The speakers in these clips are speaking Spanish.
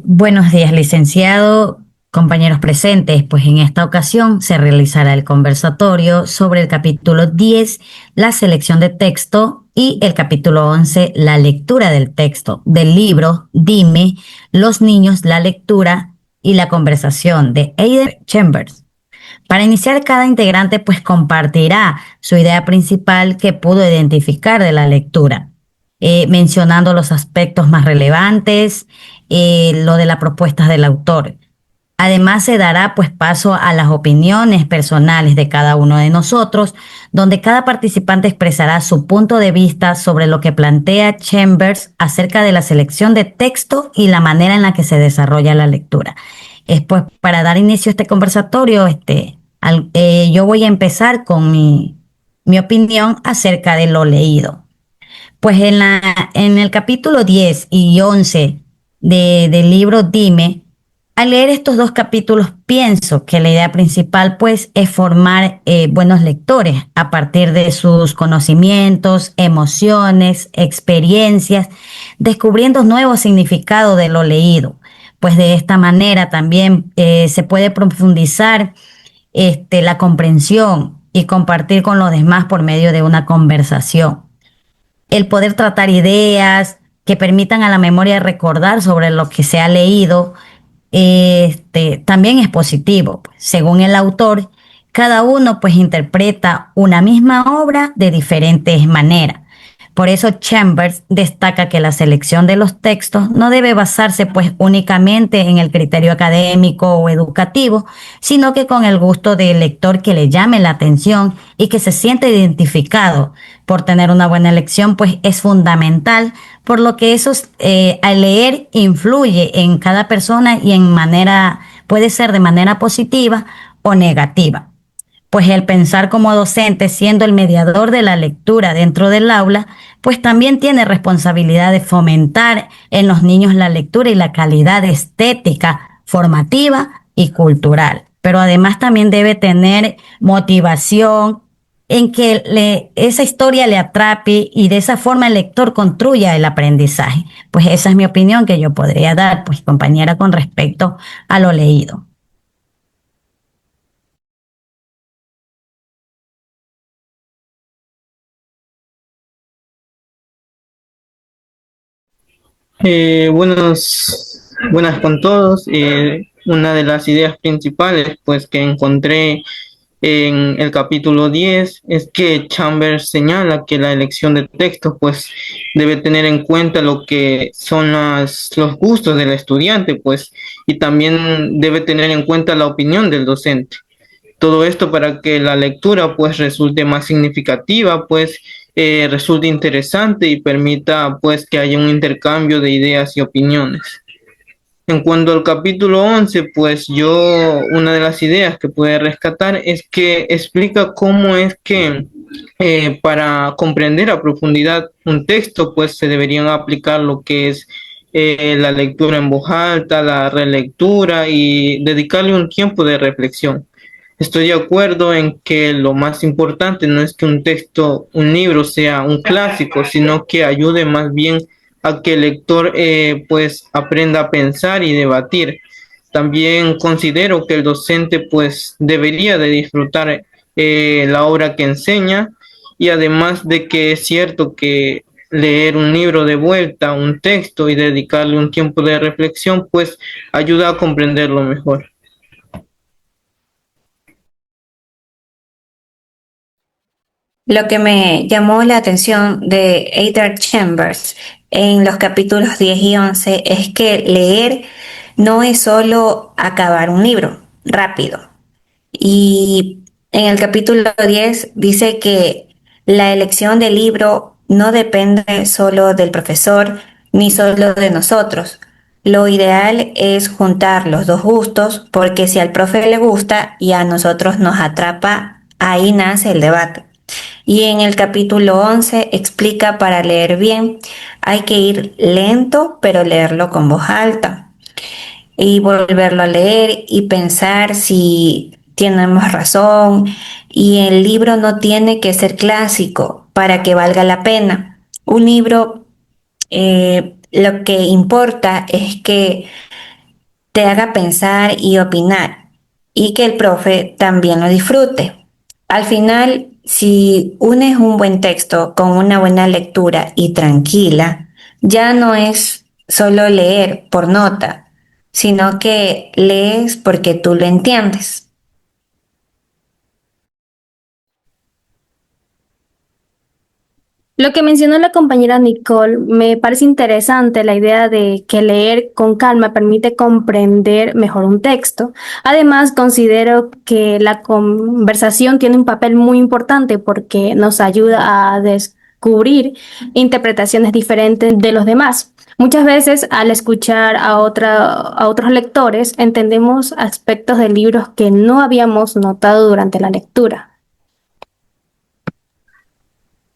Buenos días, licenciado, compañeros presentes. Pues en esta ocasión se realizará el conversatorio sobre el capítulo 10, la selección de texto, y el capítulo 11, la lectura del texto del libro Dime, los niños, la lectura y la conversación de Aidan Chambers. Para iniciar, cada integrante pues compartirá su idea principal que pudo identificar de la lectura, mencionando los aspectos más relevantes, lo de las propuestas del autor. Además, se dará pues paso a las opiniones personales de cada uno de nosotros, donde cada participante expresará su punto de vista sobre lo que plantea Chambers acerca de la selección de texto y la manera en la que se desarrolla la lectura. Es pues para dar inicio a este conversatorio, yo voy a empezar con mi opinión acerca de lo leído. Pues en el capítulo 10 y 11 del libro Dime, al leer estos dos capítulos pienso que la idea principal pues es formar buenos lectores a partir de sus conocimientos, emociones, experiencias, descubriendo nuevos significados de lo leído. Pues de esta manera también se puede profundizar la comprensión y compartir con los demás por medio de una conversación. El poder tratar ideas que permitan a la memoria recordar sobre lo que se ha leído, también es positivo. Según el autor, cada uno pues interpreta una misma obra de diferentes maneras. Por eso Chambers destaca que la selección de los textos no debe basarse pues únicamente en el criterio académico o educativo, sino que con el gusto del lector que le llame la atención y que se siente identificado. Por tener una buena elección pues es fundamental, por lo que eso al leer influye en cada persona y puede ser de manera positiva o negativa. Pues el pensar como docente, siendo el mediador de la lectura dentro del aula, pues también tiene responsabilidad de fomentar en los niños la lectura y la calidad estética, formativa y cultural. Pero además también debe tener motivación en que esa historia le atrape y de esa forma el lector construya el aprendizaje. Pues esa es mi opinión que yo podría dar, pues compañera, con respecto a lo leído. Buenas con todos. Una de las ideas principales pues que encontré en el capítulo 10 es que Chambers señala que la elección de textos pues debe tener en cuenta lo que son los gustos del estudiante pues y también debe tener en cuenta la opinión del docente. Todo esto para que la lectura pues resulte más significativa, pues resulte interesante y permita pues que haya un intercambio de ideas y opiniones. En cuanto al capítulo 11 pues yo una de las ideas que pude rescatar es que explica cómo es que para comprender a profundidad un texto, pues se deberían aplicar lo que es la lectura en voz alta, la relectura y dedicarle un tiempo de reflexión. Estoy de acuerdo en que lo más importante no es que un texto, un libro sea un clásico, sino que ayude más bien a que el lector pues aprenda a pensar y debatir. También considero que el docente pues debería de disfrutar la obra que enseña y además de que es cierto que leer un libro de vuelta, un texto y dedicarle un tiempo de reflexión pues ayuda a comprenderlo mejor. Lo que me llamó la atención de Ada Chambers en los capítulos 10 y 11 es que leer no es solo acabar un libro rápido. Y en el capítulo 10 dice que la elección del libro no depende solo del profesor ni solo de nosotros. Lo ideal es juntar los dos gustos porque si al profe le gusta y a nosotros nos atrapa, ahí nace el debate. Y en el capítulo 11 explica para leer bien, hay que ir lento, pero leerlo con voz alta y volverlo a leer y pensar si tenemos razón. Y el libro no tiene que ser clásico para que valga la pena. Un libro, lo que importa es que te haga pensar y opinar y que el profe también lo disfrute. Al final, si unes un buen texto con una buena lectura y tranquila, ya no es solo leer por nota, sino que lees porque tú lo entiendes. Lo que mencionó la compañera Nicole, me parece interesante la idea de que leer con calma permite comprender mejor un texto. Además, considero que la conversación tiene un papel muy importante porque nos ayuda a descubrir interpretaciones diferentes de los demás. Muchas veces al escuchar a otros lectores entendemos aspectos de libros que no habíamos notado durante la lectura.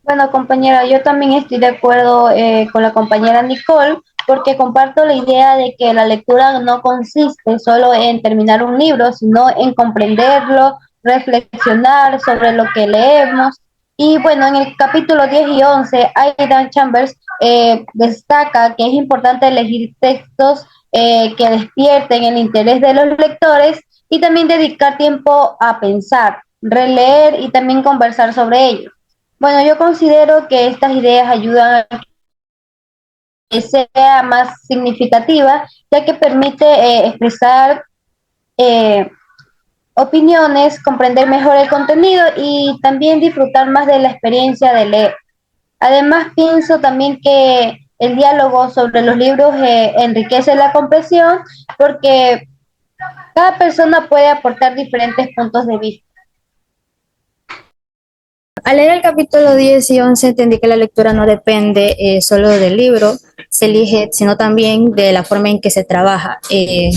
Bueno, compañera, yo también estoy de acuerdo con la compañera Nicole, porque comparto la idea de que la lectura no consiste solo en terminar un libro, sino en comprenderlo, reflexionar sobre lo que leemos. Y bueno, en el capítulo 10 y 11, Aidan Chambers destaca que es importante elegir textos que despierten el interés de los lectores y también dedicar tiempo a pensar, releer y también conversar sobre ello. Bueno, yo considero que estas ideas ayudan a que sea más significativa, ya que permite expresar eh, opiniones, comprender mejor el contenido y también disfrutar más de la experiencia de leer. Además, pienso también que el diálogo sobre los libros enriquece la comprensión porque cada persona puede aportar diferentes puntos de vista. Al leer el capítulo 10 y 11 entendí que la lectura no depende solo del libro, se elige, sino también de la forma en que se trabaja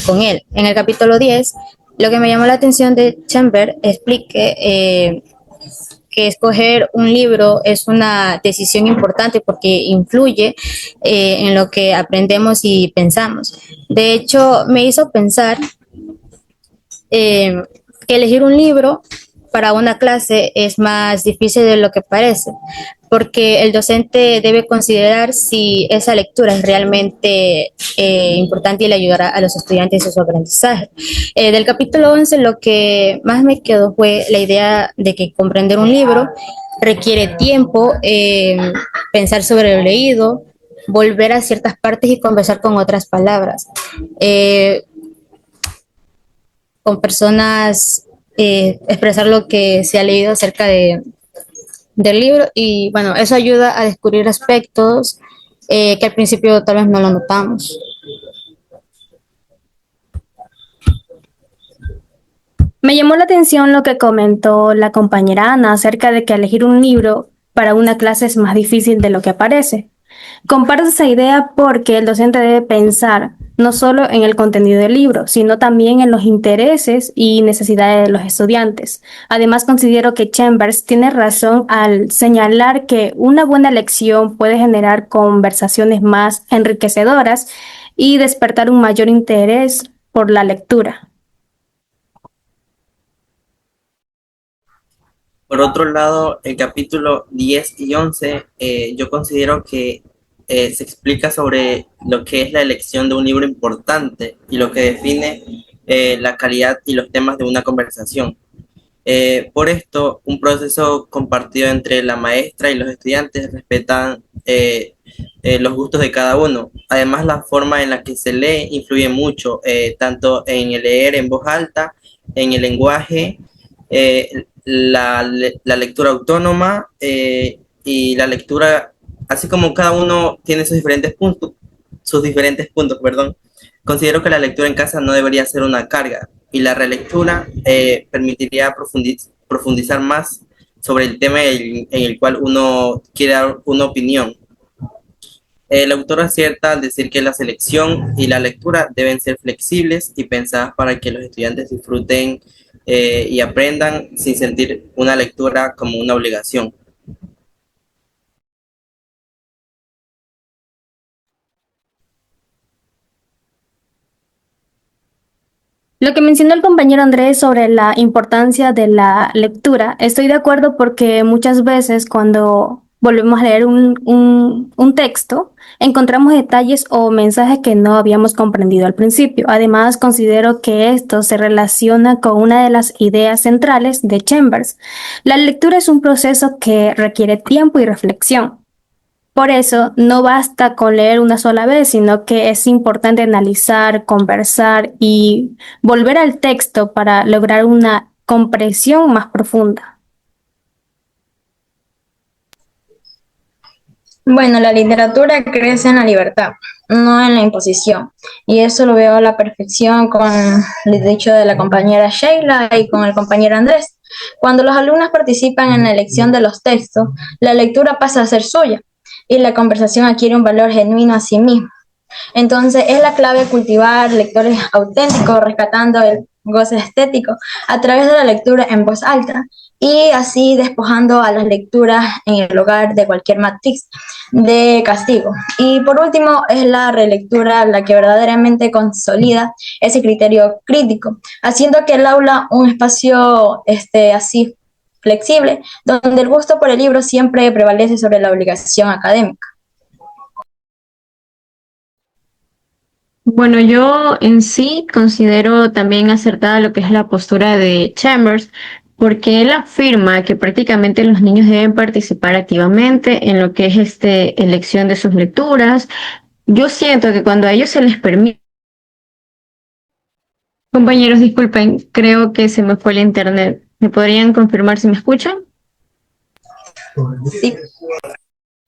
con él. En el capítulo 10, lo que me llamó la atención de Chamber explique que escoger un libro es una decisión importante porque influye en lo que aprendemos y pensamos. De hecho, me hizo pensar que elegir un libro para una clase es más difícil de lo que parece, porque el docente debe considerar si esa lectura es realmente importante y le ayudará a los estudiantes en su aprendizaje. Del capítulo 11 lo que más me quedó fue la idea de que comprender un libro requiere tiempo, pensar sobre lo leído, volver a ciertas partes y conversar con otras palabras. Con personas, expresar lo que se ha leído acerca del libro y bueno, eso ayuda a descubrir aspectos que al principio tal vez no lo notamos. Me llamó la atención lo que comentó la compañera Ana acerca de que elegir un libro para una clase es más difícil de lo que parece. Comparto esa idea porque el docente debe pensar no solo en el contenido del libro, sino también en los intereses y necesidades de los estudiantes. Además, considero que Chambers tiene razón al señalar que una buena lección puede generar conversaciones más enriquecedoras y despertar un mayor interés por la lectura. Por otro lado, el capítulo 10 y 11, yo considero que se explica sobre lo que es la elección de un libro importante y lo que define la calidad y los temas de una conversación. Por esto, un proceso compartido entre la maestra y los estudiantes respetan los gustos de cada uno. Además, la forma en la que se lee influye mucho, tanto en el leer en voz alta, en el lenguaje, la lectura autónoma y la lectura, así como cada uno tiene sus diferentes puntos, perdón. Considero que la lectura en casa no debería ser una carga y la relectura permitiría profundizar más sobre el tema en el cual uno quiere dar una opinión. El autor acierta al decir que la selección y la lectura deben ser flexibles y pensadas para que los estudiantes disfruten y aprendan sin sentir una lectura como una obligación. Lo que mencionó el compañero Andrés sobre la importancia de la lectura, estoy de acuerdo porque muchas veces cuando volvemos a leer un texto, encontramos detalles o mensajes que no habíamos comprendido al principio. Además, considero que esto se relaciona con una de las ideas centrales de Chambers. La lectura es un proceso que requiere tiempo y reflexión. Por eso, no basta con leer una sola vez, sino que es importante analizar, conversar y volver al texto para lograr una comprensión más profunda. Bueno, la literatura crece en la libertad, no en la imposición. Y eso lo veo a la perfección con el dicho de la compañera Sheila y con el compañero Andrés. Cuando los alumnos participan en la elección de los textos, la lectura pasa a ser suya y la conversación adquiere un valor genuino a sí mismo. Entonces, es la clave cultivar lectores auténticos, rescatando el goce estético a través de la lectura en voz alta y así despojando a las lecturas en el hogar de cualquier matriz de castigo. Y por último, es la relectura la que verdaderamente consolida ese criterio crítico, haciendo que el aula un espacio así flexible, donde el gusto por el libro siempre prevalece sobre la obligación académica. Bueno, yo en sí considero también acertada lo que es la postura de Chambers, porque él afirma que prácticamente los niños deben participar activamente en lo que es elección de sus lecturas. Yo siento que cuando a ellos se les permite. Compañeros, disculpen, creo que se me fue el internet. ¿Me podrían confirmar si me escuchan? Sí,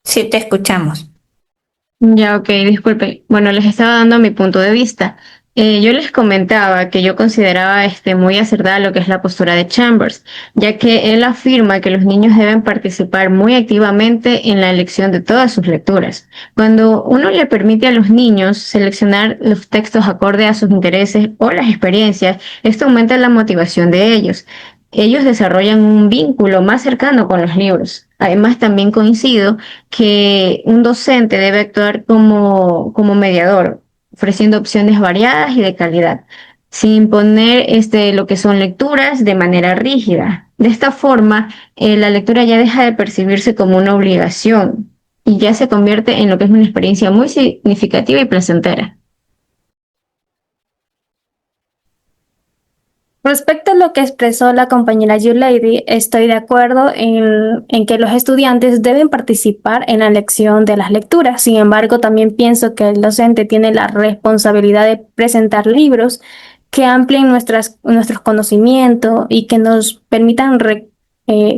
sí te escuchamos. Ya, ok, disculpe. Bueno, les estaba dando mi punto de vista. Yo les comentaba que yo consideraba muy acertada lo que es la postura de Chambers, ya que él afirma que los niños deben participar muy activamente en la elección de todas sus lecturas. Cuando uno le permite a los niños seleccionar los textos acorde a sus intereses o las experiencias, esto aumenta la motivación de ellos. Ellos desarrollan un vínculo más cercano con los libros. Además, también coincido que un docente debe actuar como mediador, ofreciendo opciones variadas y de calidad, sin imponer lo que son lecturas de manera rígida. De esta forma, la lectura ya deja de percibirse como una obligación y ya se convierte en lo que es una experiencia muy significativa y placentera. Respecto a lo que expresó la compañera Yulady, estoy de acuerdo en que los estudiantes deben participar en la elección de las lecturas. Sin embargo, también pienso que el docente tiene la responsabilidad de presentar libros que amplíen nuestros conocimientos y que nos permitan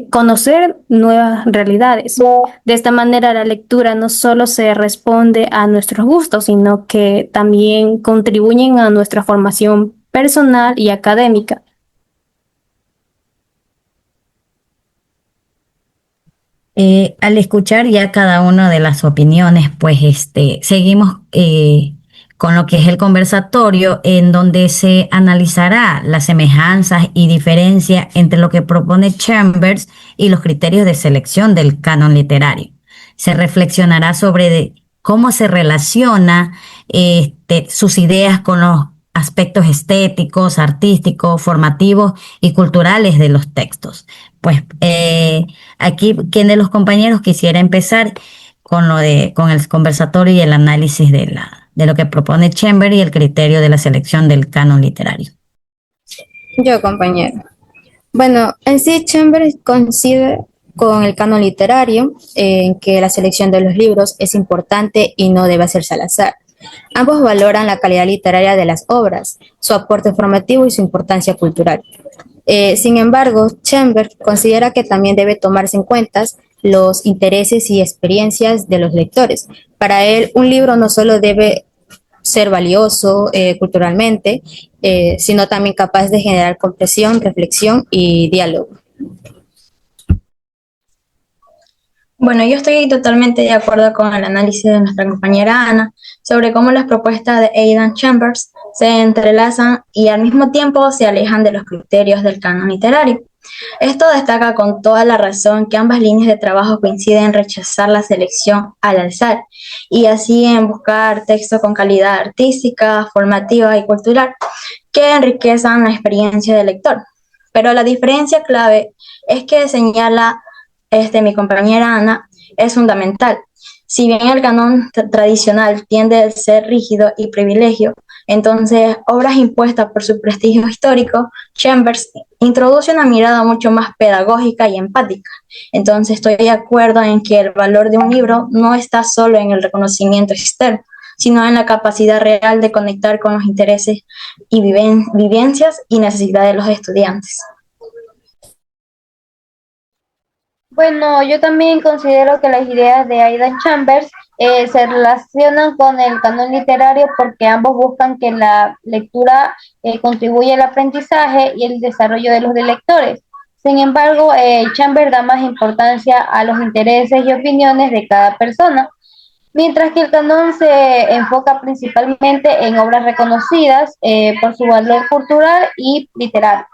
conocer nuevas realidades. De esta manera, la lectura no solo se responde a nuestros gustos, sino que también contribuyen a nuestra formación personal y académica. Al escuchar ya cada una de las opiniones, pues seguimos con lo que es el conversatorio, en donde se analizará las semejanzas y diferencias entre lo que propone Chambers y los criterios de selección del canon literario. Se reflexionará sobre cómo se relaciona sus ideas con los aspectos estéticos, artísticos, formativos y culturales de los textos. Pues aquí, ¿quién de los compañeros quisiera empezar con el conversatorio y el análisis de lo que propone Chambers y el criterio de la selección del canon literario? Yo, compañero. Bueno, en sí Chambers coincide con el canon literario en que la selección de los libros es importante y no debe hacerse al azar. Ambos valoran la calidad literaria de las obras, su aporte formativo y su importancia cultural. Sin embargo, Chambers considera que también debe tomarse en cuenta los intereses y experiencias de los lectores. Para él, un libro no solo debe ser valioso culturalmente, sino también capaz de generar comprensión, reflexión y diálogo. Bueno, yo estoy totalmente de acuerdo con el análisis de nuestra compañera Ana sobre cómo las propuestas de Aidan Chambers se entrelazan y al mismo tiempo se alejan de los criterios del canon literario. Esto destaca con toda la razón que ambas líneas de trabajo coinciden en rechazar la selección al alzar y así en buscar textos con calidad artística, formativa y cultural que enriquezcan la experiencia del lector. Pero la diferencia clave es que señala mi compañera Ana, es fundamental. Si bien el canon tradicional tiende a ser rígido y privilegio, entonces obras impuestas por su prestigio histórico, Chambers introduce una mirada mucho más pedagógica y empática. Entonces estoy de acuerdo en que el valor de un libro no está solo en el reconocimiento externo, sino en la capacidad real de conectar con los intereses y vivencias y necesidades de los estudiantes. Bueno, yo también considero que las ideas de Aidan Chambers se relacionan con el canon literario porque ambos buscan que la lectura contribuya al aprendizaje y el desarrollo de los lectores. Sin embargo, Chambers da más importancia a los intereses y opiniones de cada persona, mientras que el canon se enfoca principalmente en obras reconocidas por su valor cultural y literario.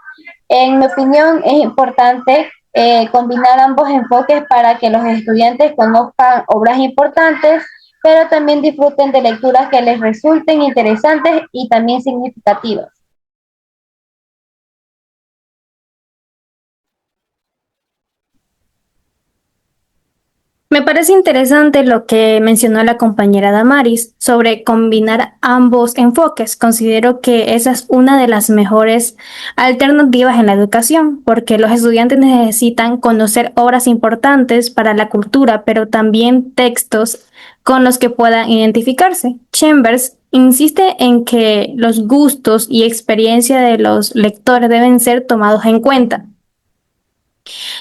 En mi opinión, es importante combinar ambos enfoques para que los estudiantes conozcan obras importantes, pero también disfruten de lecturas que les resulten interesantes y también significativas. Me parece interesante lo que mencionó la compañera Damaris sobre combinar ambos enfoques. Considero que esa es una de las mejores alternativas en la educación, porque los estudiantes necesitan conocer obras importantes para la cultura, pero también textos con los que puedan identificarse. Chambers insiste en que los gustos y experiencia de los lectores deben ser tomados en cuenta,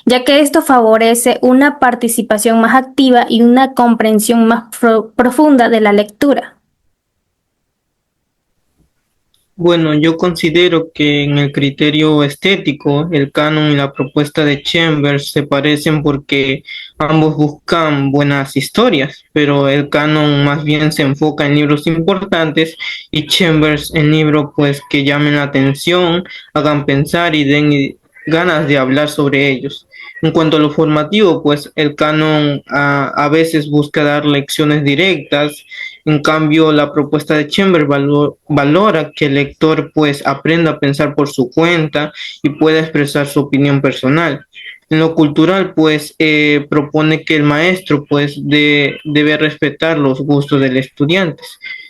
ya que esto favorece una participación más activa y una comprensión más profunda de la lectura. Bueno, yo considero que en el criterio estético, el canon y la propuesta de Chambers se parecen porque ambos buscan buenas historias, pero el canon más bien se enfoca en libros importantes y Chambers en libros pues que llamen la atención, hagan pensar y den ganas de hablar sobre ellos. En cuanto a lo formativo, pues el canon a veces busca dar lecciones directas. En cambio, la propuesta de Chambers valora que el lector pues aprenda a pensar por su cuenta y pueda expresar su opinión personal. En lo cultural, pues propone que el maestro pues debe respetar los gustos del estudiante.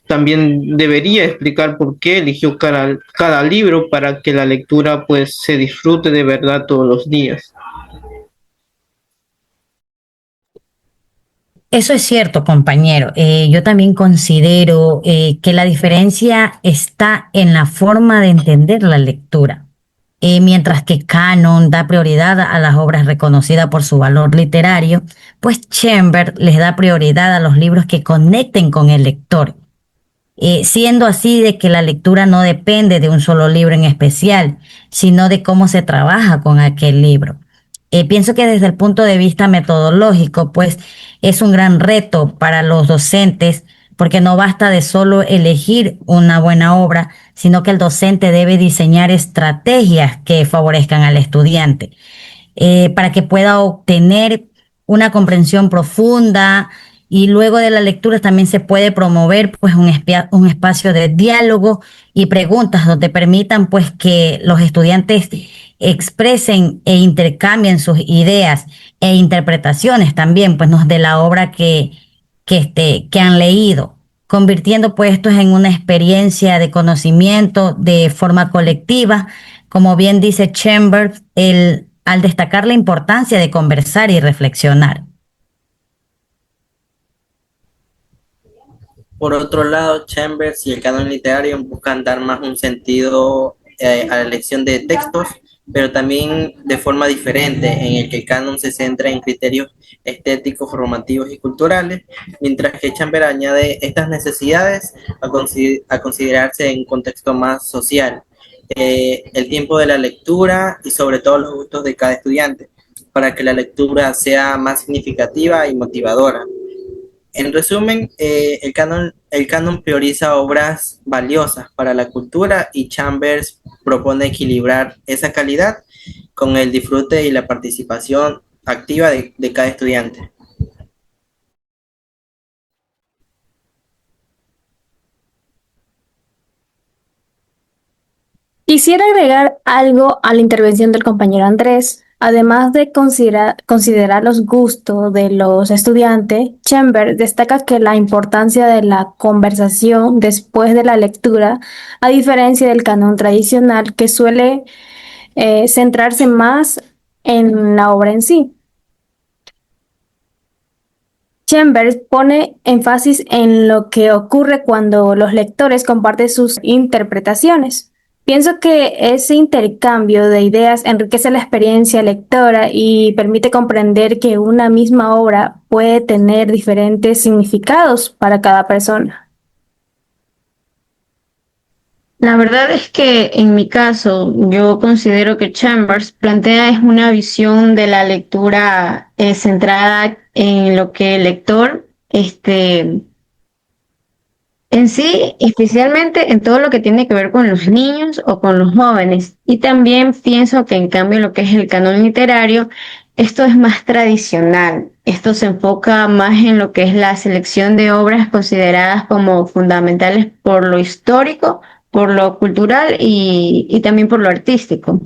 También debería explicar por qué eligió cada libro para que la lectura pues se disfrute de verdad todos los días. Eso es cierto, compañero. Yo también considero que la diferencia está en la forma de entender la lectura. Mientras que Canon da prioridad a las obras reconocidas por su valor literario, pues Chambers les da prioridad a los libros que conecten con el lector, siendo así de que la lectura no depende de un solo libro en especial, sino de cómo se trabaja con aquel libro. Pienso que desde el punto de vista metodológico, pues es un gran reto para los docentes, porque no basta de solo elegir una buena obra, sino que el docente debe diseñar estrategias que favorezcan al estudiante, para que pueda obtener una comprensión profunda, y luego de la lectura también se puede promover pues un espacio de diálogo y preguntas donde permitan pues que los estudiantes expresen e intercambien sus ideas e interpretaciones también pues de la obra que han leído, convirtiendo pues esto en una experiencia de conocimiento de forma colectiva, como bien dice Chambers, al destacar la importancia de conversar y reflexionar. Por otro lado, Chambers y el canon literario buscan dar más un sentido a la elección de textos, pero también de forma diferente, en el que el canon se centra en criterios estéticos, formativos y culturales, mientras que Chambers añade estas necesidades a considerarse en un contexto más social, el tiempo de la lectura y sobre todo los gustos de cada estudiante, para que la lectura sea más significativa y motivadora. En resumen, el canon prioriza obras valiosas para la cultura y Chambers propone equilibrar esa calidad con el disfrute y la participación activa de cada estudiante. Quisiera agregar algo a la intervención del compañero Andrés Además de considerar los gustos de los estudiantes, Chambers destaca que la importancia de la conversación después de la lectura, a diferencia del canon tradicional que suele centrarse más en la obra en sí. Chambers pone énfasis en lo que ocurre cuando los lectores comparten sus interpretaciones. Pienso que ese intercambio de ideas enriquece la experiencia lectora y permite comprender que una misma obra puede tener diferentes significados para cada persona. La verdad es que en mi caso yo considero que Chambers plantea es una visión de la lectura centrada en lo que el lector en sí, especialmente en todo lo que tiene que ver con los niños o con los jóvenes. Y también pienso que en cambio lo que es el canon literario, esto es más tradicional. Esto se enfoca más en lo que es la selección de obras consideradas como fundamentales por lo histórico, por lo cultural y también por lo artístico.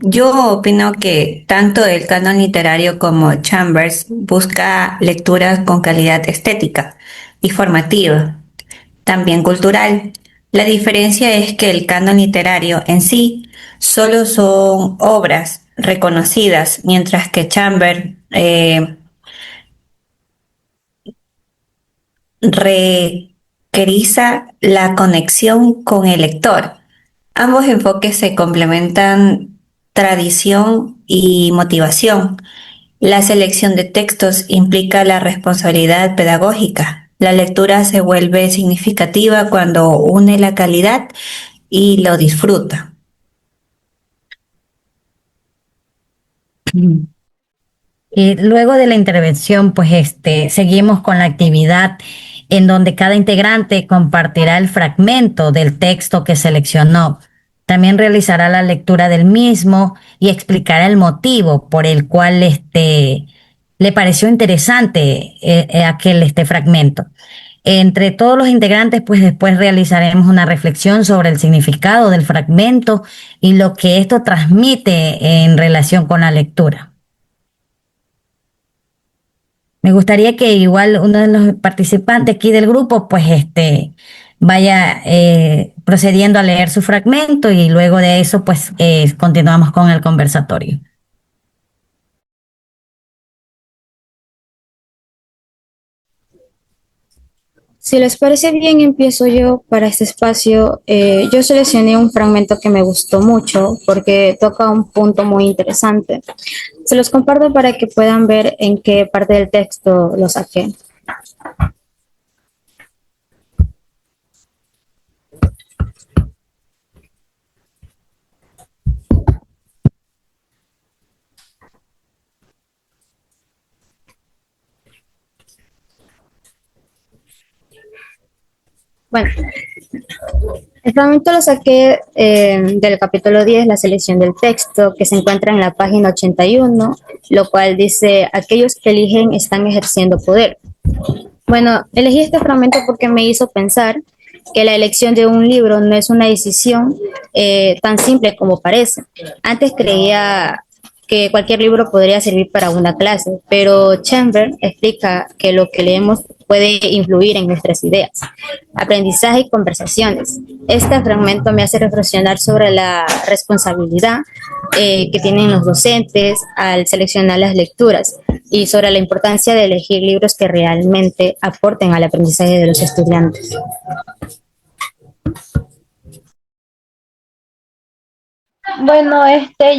Yo opino que tanto el canon literario como Chambers busca lecturas con calidad estética y formativa, también cultural. La diferencia es que el canon literario en sí solo son obras reconocidas, mientras que Chambers requeriza la conexión con el lector. Ambos enfoques se complementan tradición y motivación. La selección de textos implica la responsabilidad pedagógica. La lectura se vuelve significativa cuando une la calidad y lo disfruta. Y luego de la intervención, pues seguimos con la actividad en donde cada integrante compartirá el fragmento del texto que seleccionó. También realizará la lectura del mismo y explicará el motivo por el cual le pareció interesante aquel fragmento. Entre todos los integrantes, pues después realizaremos una reflexión sobre el significado del fragmento y lo que esto transmite en relación con la lectura. Me gustaría que igual uno de los participantes aquí del grupo, pues vaya procediendo a leer su fragmento y luego de eso, pues continuamos con el conversatorio. Si les parece bien, empiezo yo para este espacio. Yo seleccioné un fragmento que me gustó mucho porque toca un punto muy interesante. Se los comparto para que puedan ver en qué parte del texto lo saqué. Bueno, el fragmento lo saqué del capítulo 10, la selección del texto, que se encuentra en la página 81, lo cual dice: aquellos que eligen están ejerciendo poder. Bueno, elegí este fragmento porque me hizo pensar que la elección de un libro no es una decisión tan simple como parece. Antes creía que cualquier libro podría servir para una clase, pero Chambers explica que lo que leemos puede influir en nuestras ideas, aprendizaje y conversaciones. Este fragmento me hace reflexionar sobre la responsabilidad que tienen los docentes al seleccionar las lecturas y sobre la importancia de elegir libros que realmente aporten al aprendizaje de los estudiantes. Bueno,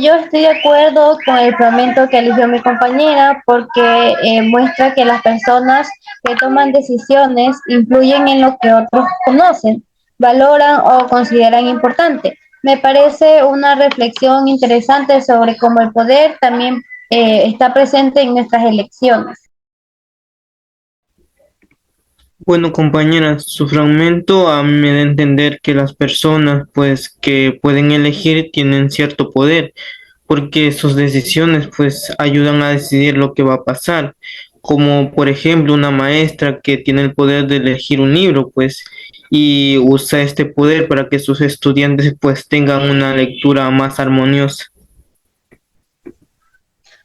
yo estoy de acuerdo con el fragmento que eligió mi compañera porque muestra que las personas que toman decisiones influyen en lo que otros conocen, valoran o consideran importante. Me parece una reflexión interesante sobre cómo el poder también está presente en nuestras elecciones. Bueno, compañeras, su fragmento a mí me da a entender que las personas, pues, que pueden elegir tienen cierto poder, porque sus decisiones, pues, ayudan a decidir lo que va a pasar. Como, por ejemplo, una maestra que tiene el poder de elegir un libro, pues, y usa este poder para que sus estudiantes pues tengan una lectura más armoniosa.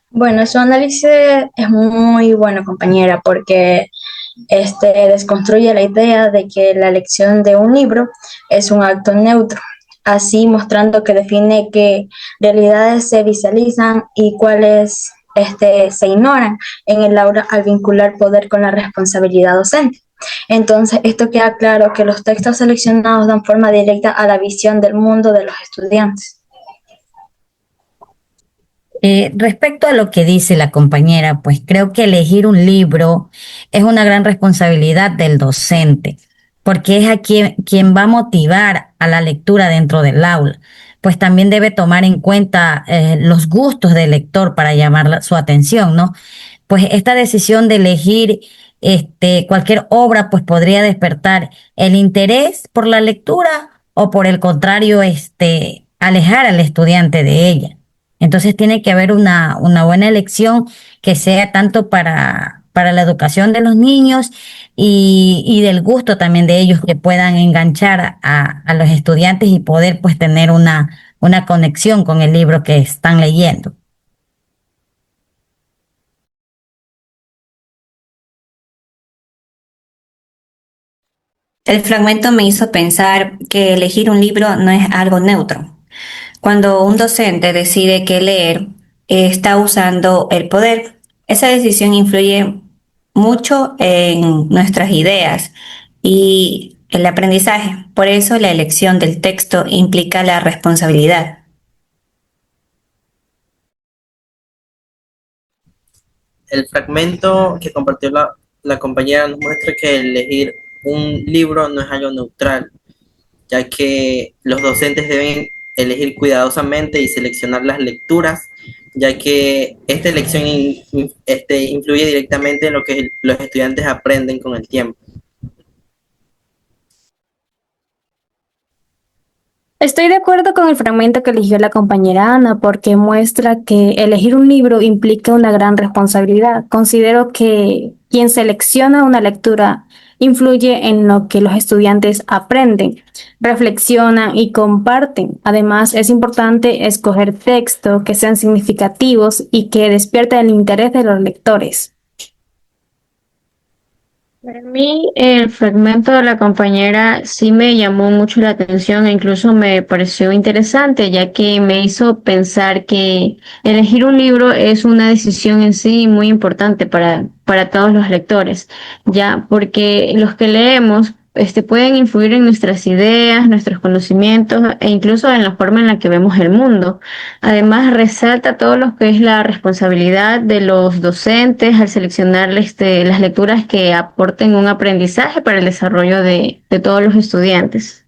Bueno, su análisis es muy bueno, compañera, porque desconstruye la idea de que la elección de un libro es un acto neutro, así mostrando que define qué realidades se visualizan y cuáles se ignoran en el aula al vincular poder con la responsabilidad docente. Entonces, esto queda claro que los textos seleccionados dan forma directa a la visión del mundo de los estudiantes. Respecto a lo que dice la compañera, pues creo que elegir un libro es una gran responsabilidad del docente, porque es a quien va a motivar a la lectura dentro del aula. Pues también debe tomar en cuenta los gustos del lector para llamar su atención, ¿no? Pues esta decisión de elegir cualquier obra, pues podría despertar el interés por la lectura o por el contrario, alejar al estudiante de ella. Entonces tiene que haber una buena elección que sea tanto para la educación de los niños y del gusto también de ellos que puedan enganchar a los estudiantes y poder pues tener una conexión con el libro que están leyendo. El fragmento me hizo pensar que elegir un libro no es algo neutro. Cuando un docente decide qué leer, está usando el poder. Esa decisión influye mucho en nuestras ideas y el aprendizaje. Por eso la elección del texto implica la responsabilidad. El fragmento que compartió la compañera nos muestra que elegir un libro no es algo neutral, ya que los docentes deben elegir cuidadosamente y seleccionar las lecturas, ya que esta elección influye directamente en lo que los estudiantes aprenden con el tiempo. Estoy de acuerdo con el fragmento que eligió la compañera Ana porque muestra que elegir un libro implica una gran responsabilidad. Considero que quien selecciona una lectura influye en lo que los estudiantes aprenden, reflexionan y comparten. Además, es importante escoger textos que sean significativos y que despierten el interés de los lectores. Para mí, el fragmento de la compañera sí me llamó mucho la atención e incluso me pareció interesante, ya que me hizo pensar que elegir un libro es una decisión en sí muy importante para todos los lectores, ya porque los que leemos pueden influir en nuestras ideas, nuestros conocimientos e incluso en la forma en la que vemos el mundo. Además, resalta todo lo que es la responsabilidad de los docentes al seleccionar las lecturas que aporten un aprendizaje para el desarrollo de todos los estudiantes.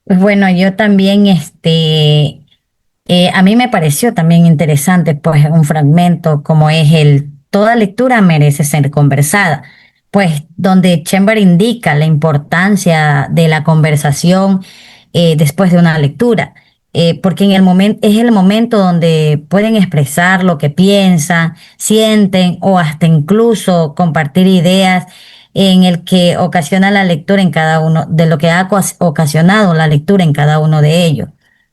Pues bueno, yo también, a mí me pareció también interesante, pues, un fragmento como es toda lectura merece ser conversada, pues, donde Chamber indica la importancia de la conversación después de una lectura, porque en el momento, es el momento donde pueden expresar lo que piensan, sienten o hasta incluso compartir ideas en el que ocasiona la lectura en cada uno, de lo que ha ocasionado la lectura en cada uno de ellos.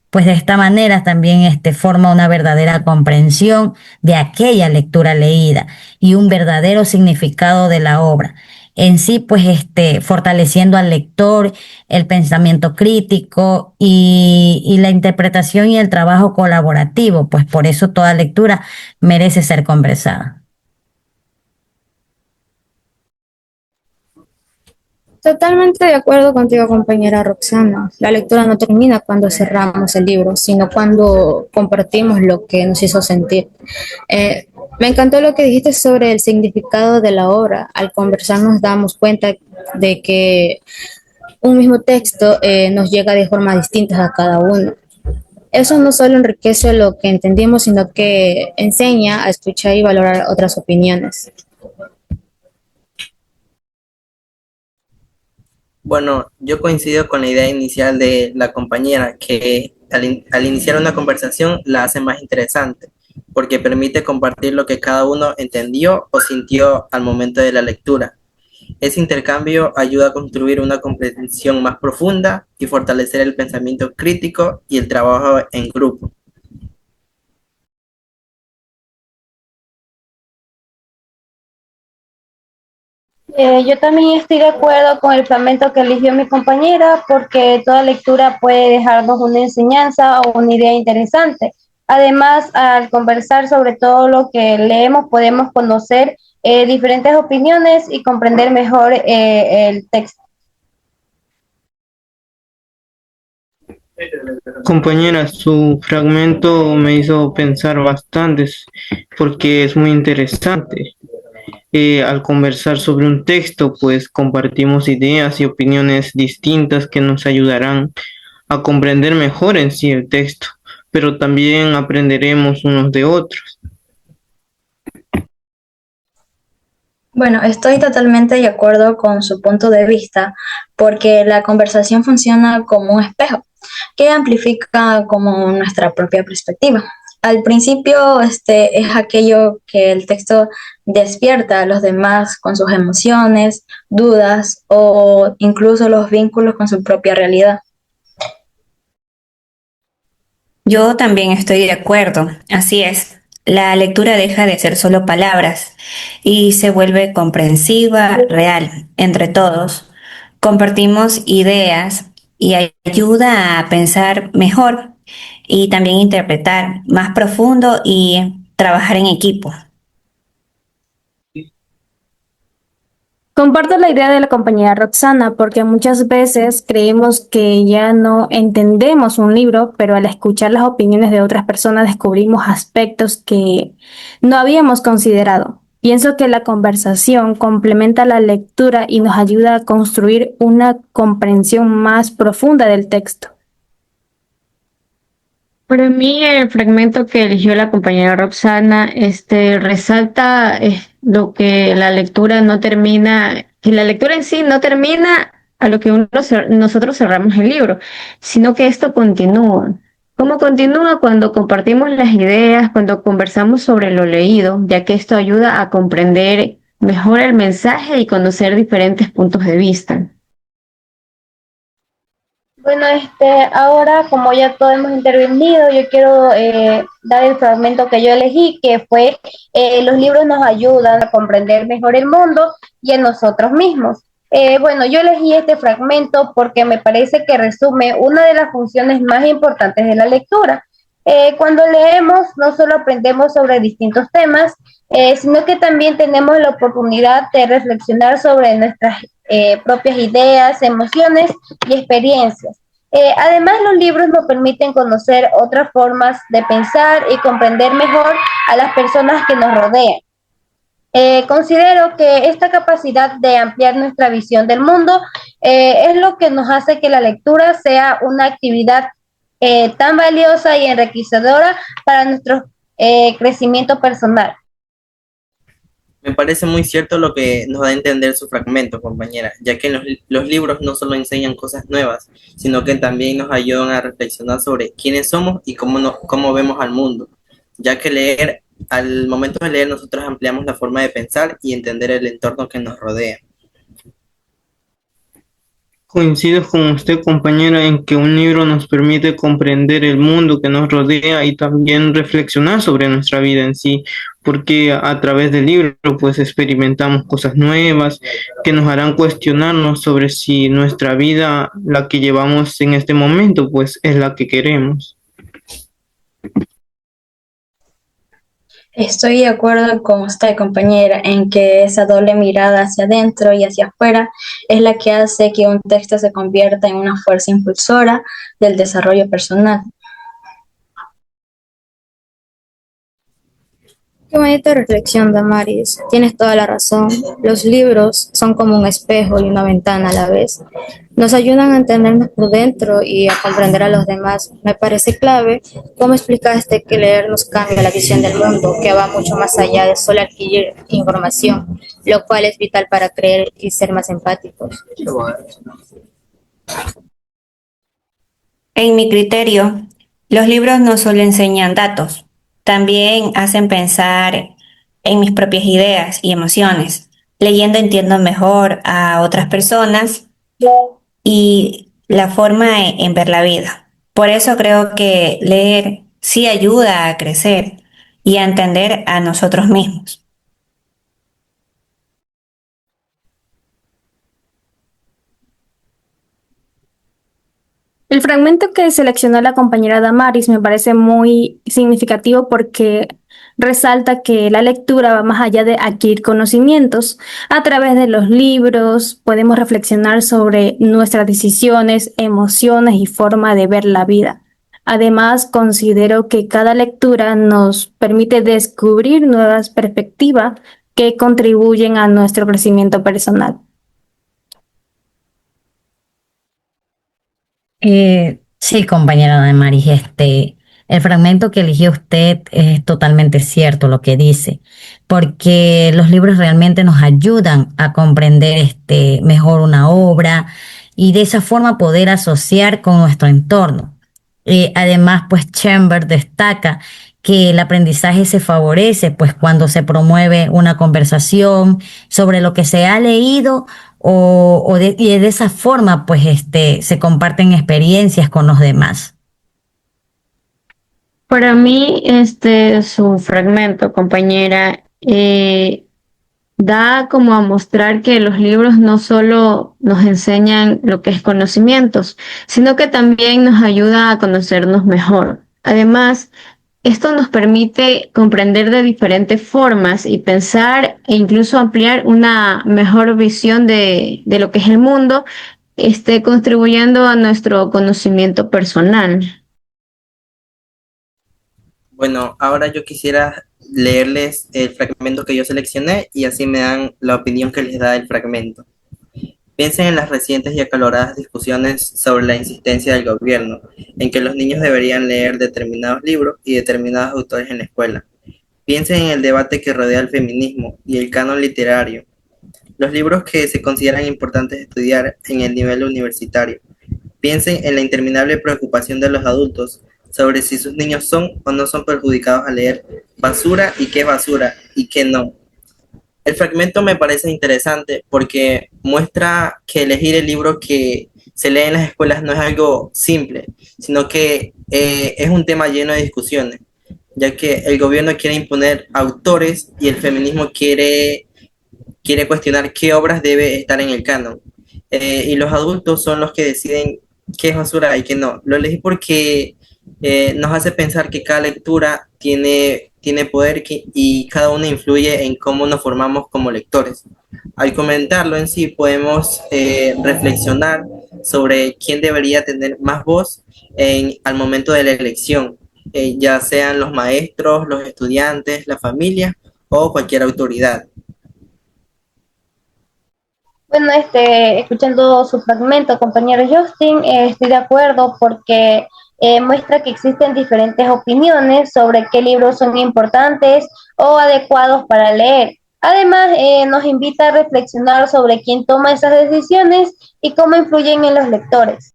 Pues de esta manera también forma una verdadera comprensión de aquella lectura leída y un verdadero significado de la obra. En sí, pues fortaleciendo al lector, el pensamiento crítico y la interpretación y el trabajo colaborativo, pues por eso toda lectura merece ser conversada. Totalmente de acuerdo contigo, compañera Roxana. La lectura no termina cuando cerramos el libro, sino cuando compartimos lo que nos hizo sentir. Me encantó lo que dijiste sobre el significado de la obra. Al conversar nos damos cuenta de que un mismo texto nos llega de formas distintas a cada uno. Eso no solo enriquece lo que entendimos, sino que enseña a escuchar y valorar otras opiniones. Bueno, yo coincido con la idea inicial de la compañera, que al iniciar una conversación la hace más interesante, porque permite compartir lo que cada uno entendió o sintió al momento de la lectura. Ese intercambio ayuda a construir una comprensión más profunda y fortalecer el pensamiento crítico y el trabajo en grupo. Yo también estoy de acuerdo con el fragmento que eligió mi compañera porque toda lectura puede dejarnos una enseñanza o una idea interesante. Además, al conversar sobre todo lo que leemos, podemos conocer diferentes opiniones y comprender mejor el texto. Compañera, su fragmento me hizo pensar bastante porque es muy interesante. Al conversar sobre un texto, pues compartimos ideas y opiniones distintas que nos ayudarán a comprender mejor en sí el texto, pero también aprenderemos unos de otros. Bueno, estoy totalmente de acuerdo con su punto de vista, porque la conversación funciona como un espejo que amplifica como nuestra propia perspectiva. Al principio, es aquello que el texto despierta a los demás con sus emociones, dudas o incluso los vínculos con su propia realidad. Yo también estoy de acuerdo, así es. La lectura deja de ser solo palabras y se vuelve comprensiva, real, entre todos. Compartimos ideas y ayuda a pensar mejor y también interpretar más profundo y trabajar en equipo. Comparto la idea de la compañera Roxana porque muchas veces creemos que ya no entendemos un libro, pero al escuchar las opiniones de otras personas descubrimos aspectos que no habíamos considerado. Pienso que la conversación complementa la lectura y nos ayuda a construir una comprensión más profunda del texto. Para mí, el fragmento que eligió la compañera Roxana, resalta lo que la lectura no termina, que la lectura en sí no termina a lo que nosotros cerramos el libro, sino que esto continúa. ¿Cómo continúa? Cuando compartimos las ideas, cuando conversamos sobre lo leído, ya que esto ayuda a comprender mejor el mensaje y conocer diferentes puntos de vista. Bueno, ahora como ya todos hemos intervenido, yo quiero dar el fragmento que yo elegí, que fue los libros nos ayudan a comprender mejor el mundo y a nosotros mismos. Bueno, yo elegí este fragmento porque me parece que resume una de las funciones más importantes de la lectura. Cuando leemos, no solo aprendemos sobre distintos temas, sino que también tenemos la oportunidad de reflexionar sobre nuestras propias ideas, emociones y experiencias. Además, los libros nos permiten conocer otras formas de pensar y comprender mejor a las personas que nos rodean. Considero que esta capacidad de ampliar nuestra visión del mundo es lo que nos hace que la lectura sea una actividad tan valiosa y enriquecedora para nuestro crecimiento personal. Me parece muy cierto lo que nos da a entender su fragmento, compañera, ya que los libros no solo enseñan cosas nuevas, sino que también nos ayudan a reflexionar sobre quiénes somos y cómo vemos al mundo, ya que al momento de leer nosotros ampliamos la forma de pensar y entender el entorno que nos rodea. Coincido con usted, compañera, en que un libro nos permite comprender el mundo que nos rodea y también reflexionar sobre nuestra vida en sí, porque a través del libro pues experimentamos cosas nuevas que nos harán cuestionarnos sobre si nuestra vida, la que llevamos en este momento, pues es la que queremos. Estoy de acuerdo con usted, compañera, en que esa doble mirada hacia adentro y hacia afuera es la que hace que un texto se convierta en una fuerza impulsora del desarrollo personal. Qué bonita reflexión, Damaris. Tienes toda la razón. Los libros son como un espejo y una ventana a la vez. Nos ayudan a entendernos por dentro y a comprender a los demás. Me parece clave cómo explicaste que leer nos cambia la visión del mundo, que va mucho más allá de solo adquirir información, lo cual es vital para creer y ser más empáticos. En mi criterio, los libros no solo enseñan datos, También hacen pensar en mis propias ideas y emociones. Leyendo entiendo mejor a otras personas y la forma en ver la vida. Por eso creo que leer sí ayuda a crecer y a entender a nosotros mismos. El fragmento que seleccionó la compañera Damaris me parece muy significativo porque resalta que la lectura va más allá de adquirir conocimientos. A través de los libros podemos reflexionar sobre nuestras decisiones, emociones y forma de ver la vida. Además, considero que cada lectura nos permite descubrir nuevas perspectivas que contribuyen a nuestro crecimiento personal. Sí, compañera Damaris, el fragmento que eligió usted es totalmente cierto lo que dice, porque los libros realmente nos ayudan a comprender mejor una obra y de esa forma poder asociar con nuestro entorno. Además, pues Chambers destaca que el aprendizaje se favorece pues cuando se promueve una conversación sobre lo que se ha leído y de esa forma pues se comparten experiencias con los demás. Para mí, su fragmento, compañera, da como a mostrar que los libros no solo nos enseñan lo que es conocimientos, sino que también nos ayuda a conocernos mejor. Además, esto nos permite comprender de diferentes formas y pensar e incluso ampliar una mejor visión de lo que es el mundo, contribuyendo a nuestro conocimiento personal. Bueno, ahora yo quisiera leerles el fragmento que yo seleccioné y así me dan la opinión que les da el fragmento. Piensen en las recientes y acaloradas discusiones sobre la insistencia del gobierno en que los niños deberían leer determinados libros y determinados autores en la escuela. Piensen en el debate que rodea el feminismo y el canon literario, los libros que se consideran importantes estudiar en el nivel universitario. Piensen en la interminable preocupación de los adultos sobre si sus niños son o no son perjudicados al leer basura y qué es basura y qué no. El fragmento me parece interesante porque muestra que elegir el libro que se lee en las escuelas no es algo simple, sino que es un tema lleno de discusiones, ya que el gobierno quiere imponer autores y el feminismo quiere cuestionar qué obras debe estar en el canon. Y los adultos son los que deciden qué es basura y qué no. Lo elegí porque nos hace pensar que cada lectura tiene poder y cada una influye en cómo nos formamos como lectores. Al comentarlo en sí, podemos reflexionar sobre quién debería tener más voz al momento de la elección, ya sean los maestros, los estudiantes, la familia o cualquier autoridad. Bueno, escuchando su fragmento, compañero Justin, estoy de acuerdo porque muestra que existen diferentes opiniones sobre qué libros son importantes o adecuados para leer. Además, nos invita a reflexionar sobre quién toma esas decisiones y cómo influyen en los lectores.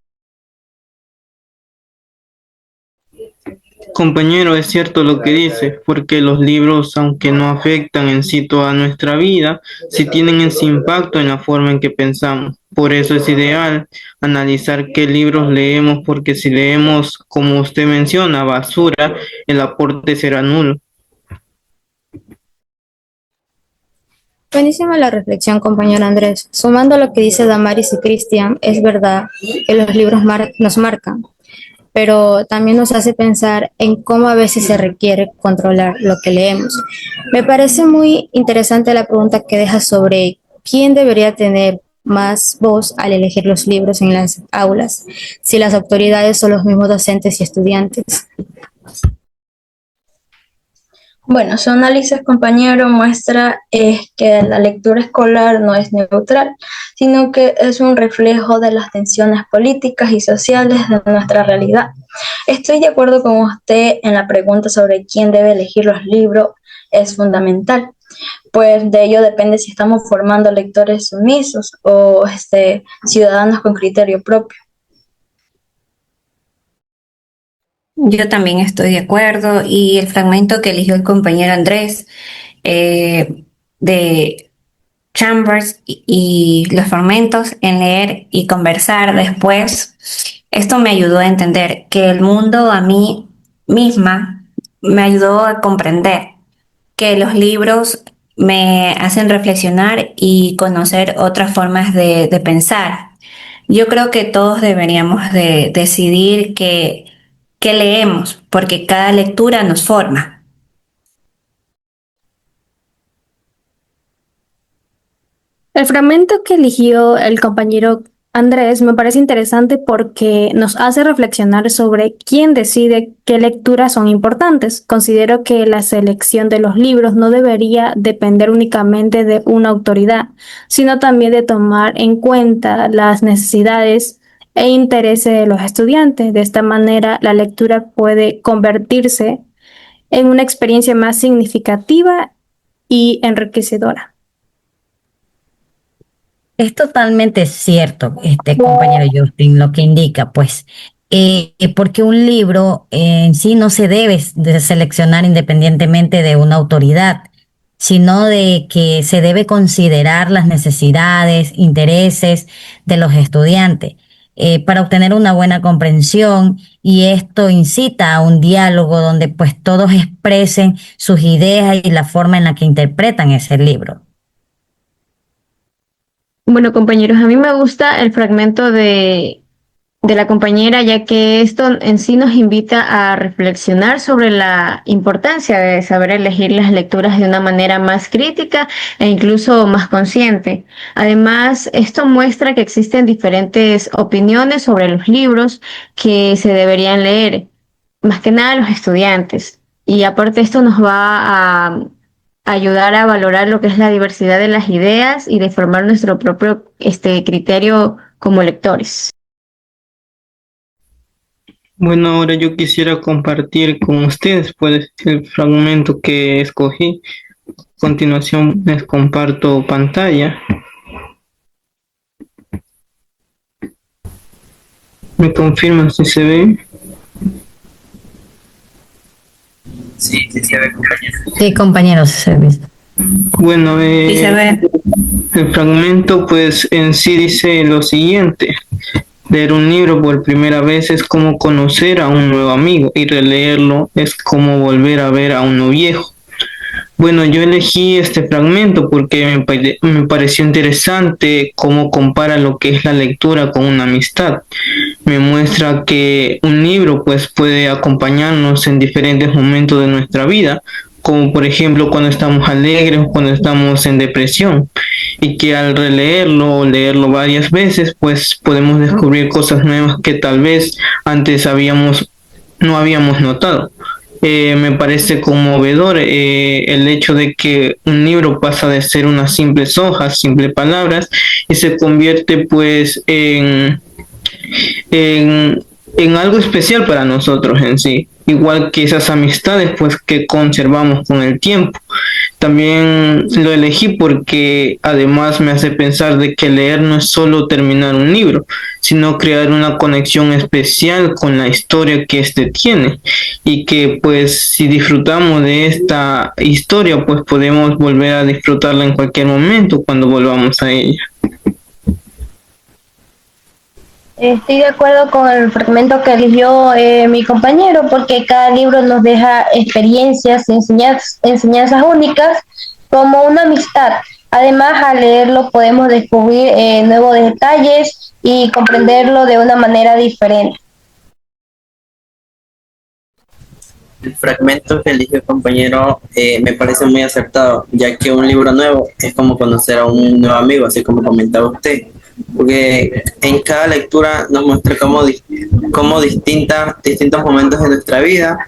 Compañero, es cierto lo que dice, porque los libros, aunque no afectan en sí toda nuestra vida, sí tienen ese impacto en la forma en que pensamos. Por eso es ideal analizar qué libros leemos, porque si leemos, como usted menciona, basura, el aporte será nulo. Buenísima la reflexión, compañero Andrés. Sumando lo que dice Damaris y Cristian, es verdad que los libros nos marcan, pero también nos hace pensar en cómo a veces se requiere controlar lo que leemos. Me parece muy interesante la pregunta que deja sobre quién debería tener más voz al elegir los libros en las aulas, si las autoridades son los mismos docentes y estudiantes. Bueno, su análisis, compañero, muestra que la lectura escolar no es neutral, sino que es un reflejo de las tensiones políticas y sociales de nuestra realidad. Estoy de acuerdo con usted en la pregunta sobre quién debe elegir los libros, es fundamental, pues de ello depende si estamos formando lectores sumisos o ciudadanos con criterio propio. Yo también estoy de acuerdo y el fragmento que eligió el compañero Andrés de Chambers y los fragmentos en leer y conversar después, esto me ayudó a entender que el mundo a mí misma me ayudó a comprender que los libros me hacen reflexionar y conocer otras formas de pensar. Yo creo que todos deberíamos de decidir que leemos, porque cada lectura nos forma. El fragmento que eligió el compañero Andrés me parece interesante porque nos hace reflexionar sobre quién decide qué lecturas son importantes. Considero que la selección de los libros no debería depender únicamente de una autoridad, sino también de tomar en cuenta las necesidades e intereses de los estudiantes. De esta manera, la lectura puede convertirse en una experiencia más significativa y enriquecedora. Es totalmente cierto, este compañero Justin, lo que indica, pues, porque un libro en sí no se debe de seleccionar independientemente de una autoridad, sino de que se debe considerar las necesidades, intereses de los estudiantes para obtener una buena comprensión, y esto incita a un diálogo donde pues todos expresen sus ideas y la forma en la que interpretan ese libro. Bueno, compañeros, a mí me gusta el fragmento de la compañera, ya que esto en sí nos invita a reflexionar sobre la importancia de saber elegir las lecturas de una manera más crítica e incluso más consciente. Además, esto muestra que existen diferentes opiniones sobre los libros que se deberían leer, más que nada los estudiantes. Y aparte esto nos va a ayudar a valorar lo que es la diversidad de las ideas y de formar nuestro propio criterio como lectores. Bueno, ahora yo quisiera compartir con ustedes pues el fragmento que escogí. A continuación les comparto pantalla. ¿Me confirman si se ve? Sí, sí, se ve, compañero. Sí, compañeros, se ve. Bueno, Y se ve. el fragmento pues en sí dice lo siguiente: leer un libro por primera vez es como conocer a un nuevo amigo, y releerlo es como volver a ver a uno viejo. Bueno, yo elegí este fragmento porque me pareció interesante cómo compara lo que es la lectura con una amistad. Me muestra que un libro pues puede acompañarnos en diferentes momentos de nuestra vida, como por ejemplo cuando estamos alegres o cuando estamos en depresión, y que al releerlo o leerlo varias veces pues podemos descubrir cosas nuevas que tal vez antes no habíamos notado. Me parece conmovedor el hecho de que un libro pasa de ser unas simples hojas, simples palabras, y se convierte pues en algo especial para nosotros en sí, igual que esas amistades pues que conservamos con el tiempo. También lo elegí porque además me hace pensar de que leer no es solo terminar un libro, sino crear una conexión especial con la historia que éste tiene, y que pues si disfrutamos de esta historia pues podemos volver a disfrutarla en cualquier momento cuando volvamos a ella. Estoy de acuerdo con el fragmento que eligió mi compañero, porque cada libro nos deja experiencias, enseñanzas únicas, como una amistad. Además, al leerlo podemos descubrir nuevos detalles y comprenderlo de una manera diferente. El fragmento que eligió el compañero me parece muy acertado, ya que un libro nuevo es como conocer a un nuevo amigo, así como comentaba usted, porque en cada lectura nos muestra cómo distintos momentos de nuestra vida,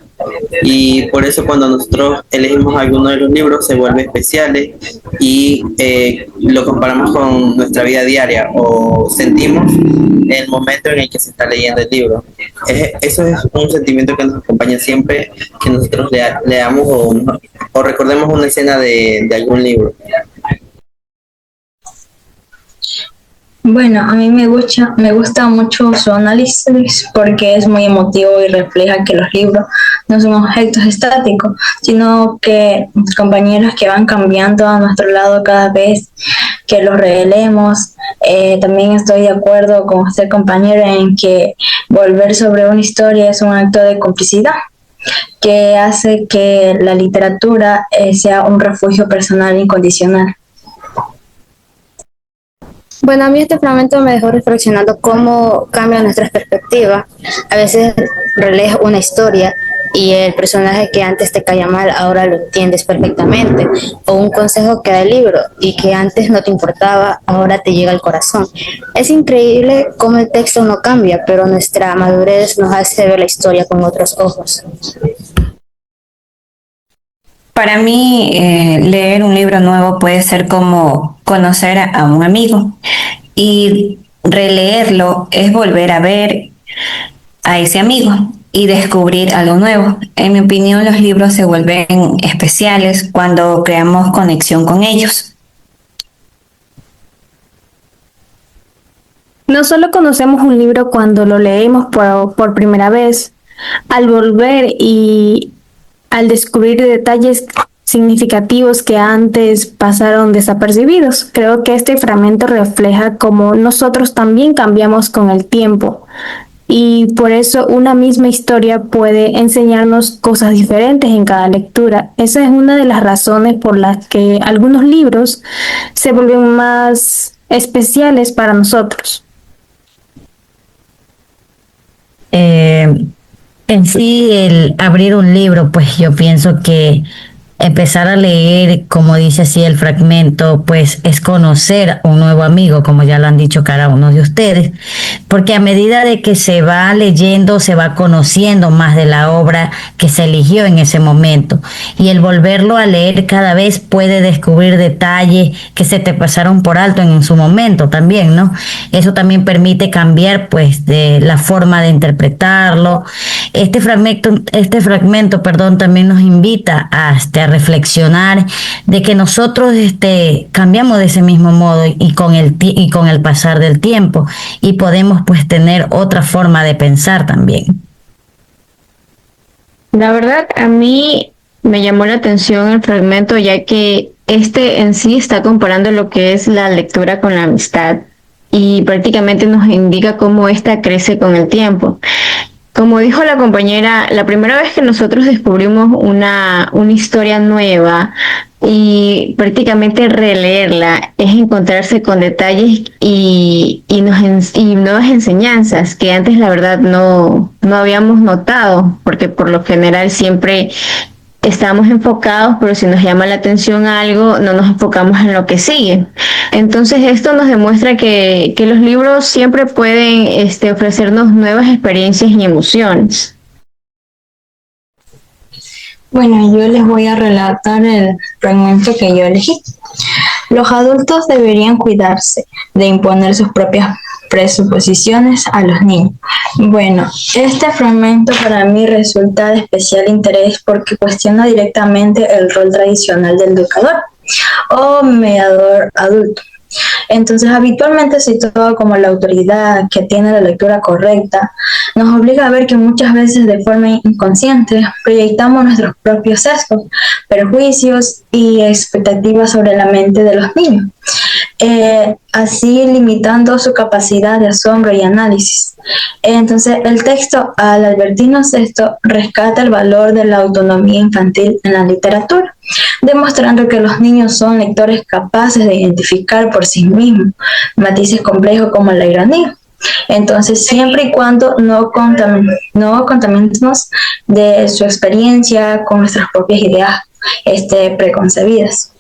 y por eso cuando nosotros elegimos alguno de los libros se vuelve especiales y lo comparamos con nuestra vida diaria o sentimos el momento en el que se está leyendo el libro. Eso es un sentimiento que nos acompaña siempre que nosotros leamos o recordemos una escena de algún libro. Bueno, a mí me gusta mucho su análisis porque es muy emotivo y refleja que los libros no son objetos estáticos, sino que compañeros que van cambiando a nuestro lado cada vez que los releemos. También estoy de acuerdo con usted, compañero, en que volver sobre una historia es un acto de complicidad que hace que la literatura sea un refugio personal incondicional. Bueno, a mí este fragmento me dejó reflexionando cómo cambian nuestras perspectivas. A veces relees una historia y el personaje que antes te caía mal ahora lo entiendes perfectamente. O un consejo que da el libro y que antes no te importaba, ahora te llega al corazón. Es increíble cómo el texto no cambia, pero nuestra madurez nos hace ver la historia con otros ojos. Para mí, leer un libro nuevo puede ser como conocer a un amigo y releerlo es volver a ver a ese amigo y descubrir algo nuevo. En mi opinión, los libros se vuelven especiales cuando creamos conexión con ellos. No solo conocemos un libro cuando lo leemos por primera vez, al volver y al descubrir detalles significativos que antes pasaron desapercibidos. Creo que este fragmento refleja cómo nosotros también cambiamos con el tiempo y por eso una misma historia puede enseñarnos cosas diferentes en cada lectura. Esa es una de las razones por las que algunos libros se vuelven más especiales para nosotros. En sí, el abrir un libro, pues yo pienso que empezar a leer, como dice así el fragmento, pues es conocer un nuevo amigo, como ya lo han dicho cada uno de ustedes, porque a medida de que se va leyendo, se va conociendo más de la obra que se eligió en ese momento, y el volverlo a leer cada vez puede descubrir detalles que se te pasaron por alto en su momento también, ¿no? Eso también permite cambiar, pues, de la forma de interpretarlo. Este fragmento, perdón, también nos invita a reflexionar de que nosotros cambiamos de ese mismo modo y con el pasar del tiempo y podemos pues tener otra forma de pensar también. La verdad, a mí me llamó la atención el fragmento, ya que este en sí está comparando lo que es la lectura con la amistad y prácticamente nos indica cómo ésta crece con el tiempo. Como dijo la compañera, la primera vez que nosotros descubrimos una historia nueva y prácticamente releerla es encontrarse con detalles y nuevas enseñanzas que antes la verdad no habíamos notado, porque por lo general siempre estamos enfocados, pero si nos llama la atención algo, no nos enfocamos en lo que sigue. Entonces esto nos demuestra que los libros siempre pueden ofrecernos nuevas experiencias y emociones. Bueno, yo les voy a relatar el fragmento que yo elegí. Los adultos deberían cuidarse de imponer sus propias presuposiciones a los niños. Bueno, este fragmento para mí resulta de especial interés porque cuestiona directamente el rol tradicional del educador o mediador adulto. Entonces, habitualmente situado como la autoridad que tiene la lectura correcta, nos obliga a ver que muchas veces de forma inconsciente proyectamos nuestros propios sesgos, prejuicios y expectativas sobre la mente de los niños, así limitando su capacidad de asombro y análisis. Entonces, el texto, al advertirnos esto, rescata el valor de la autonomía infantil en la literatura, demostrando que los niños son lectores capaces de identificar por sí mismos matices complejos como la ironía. Entonces, siempre y cuando no contaminemos de su experiencia con nuestras propias ideas preconcebidas.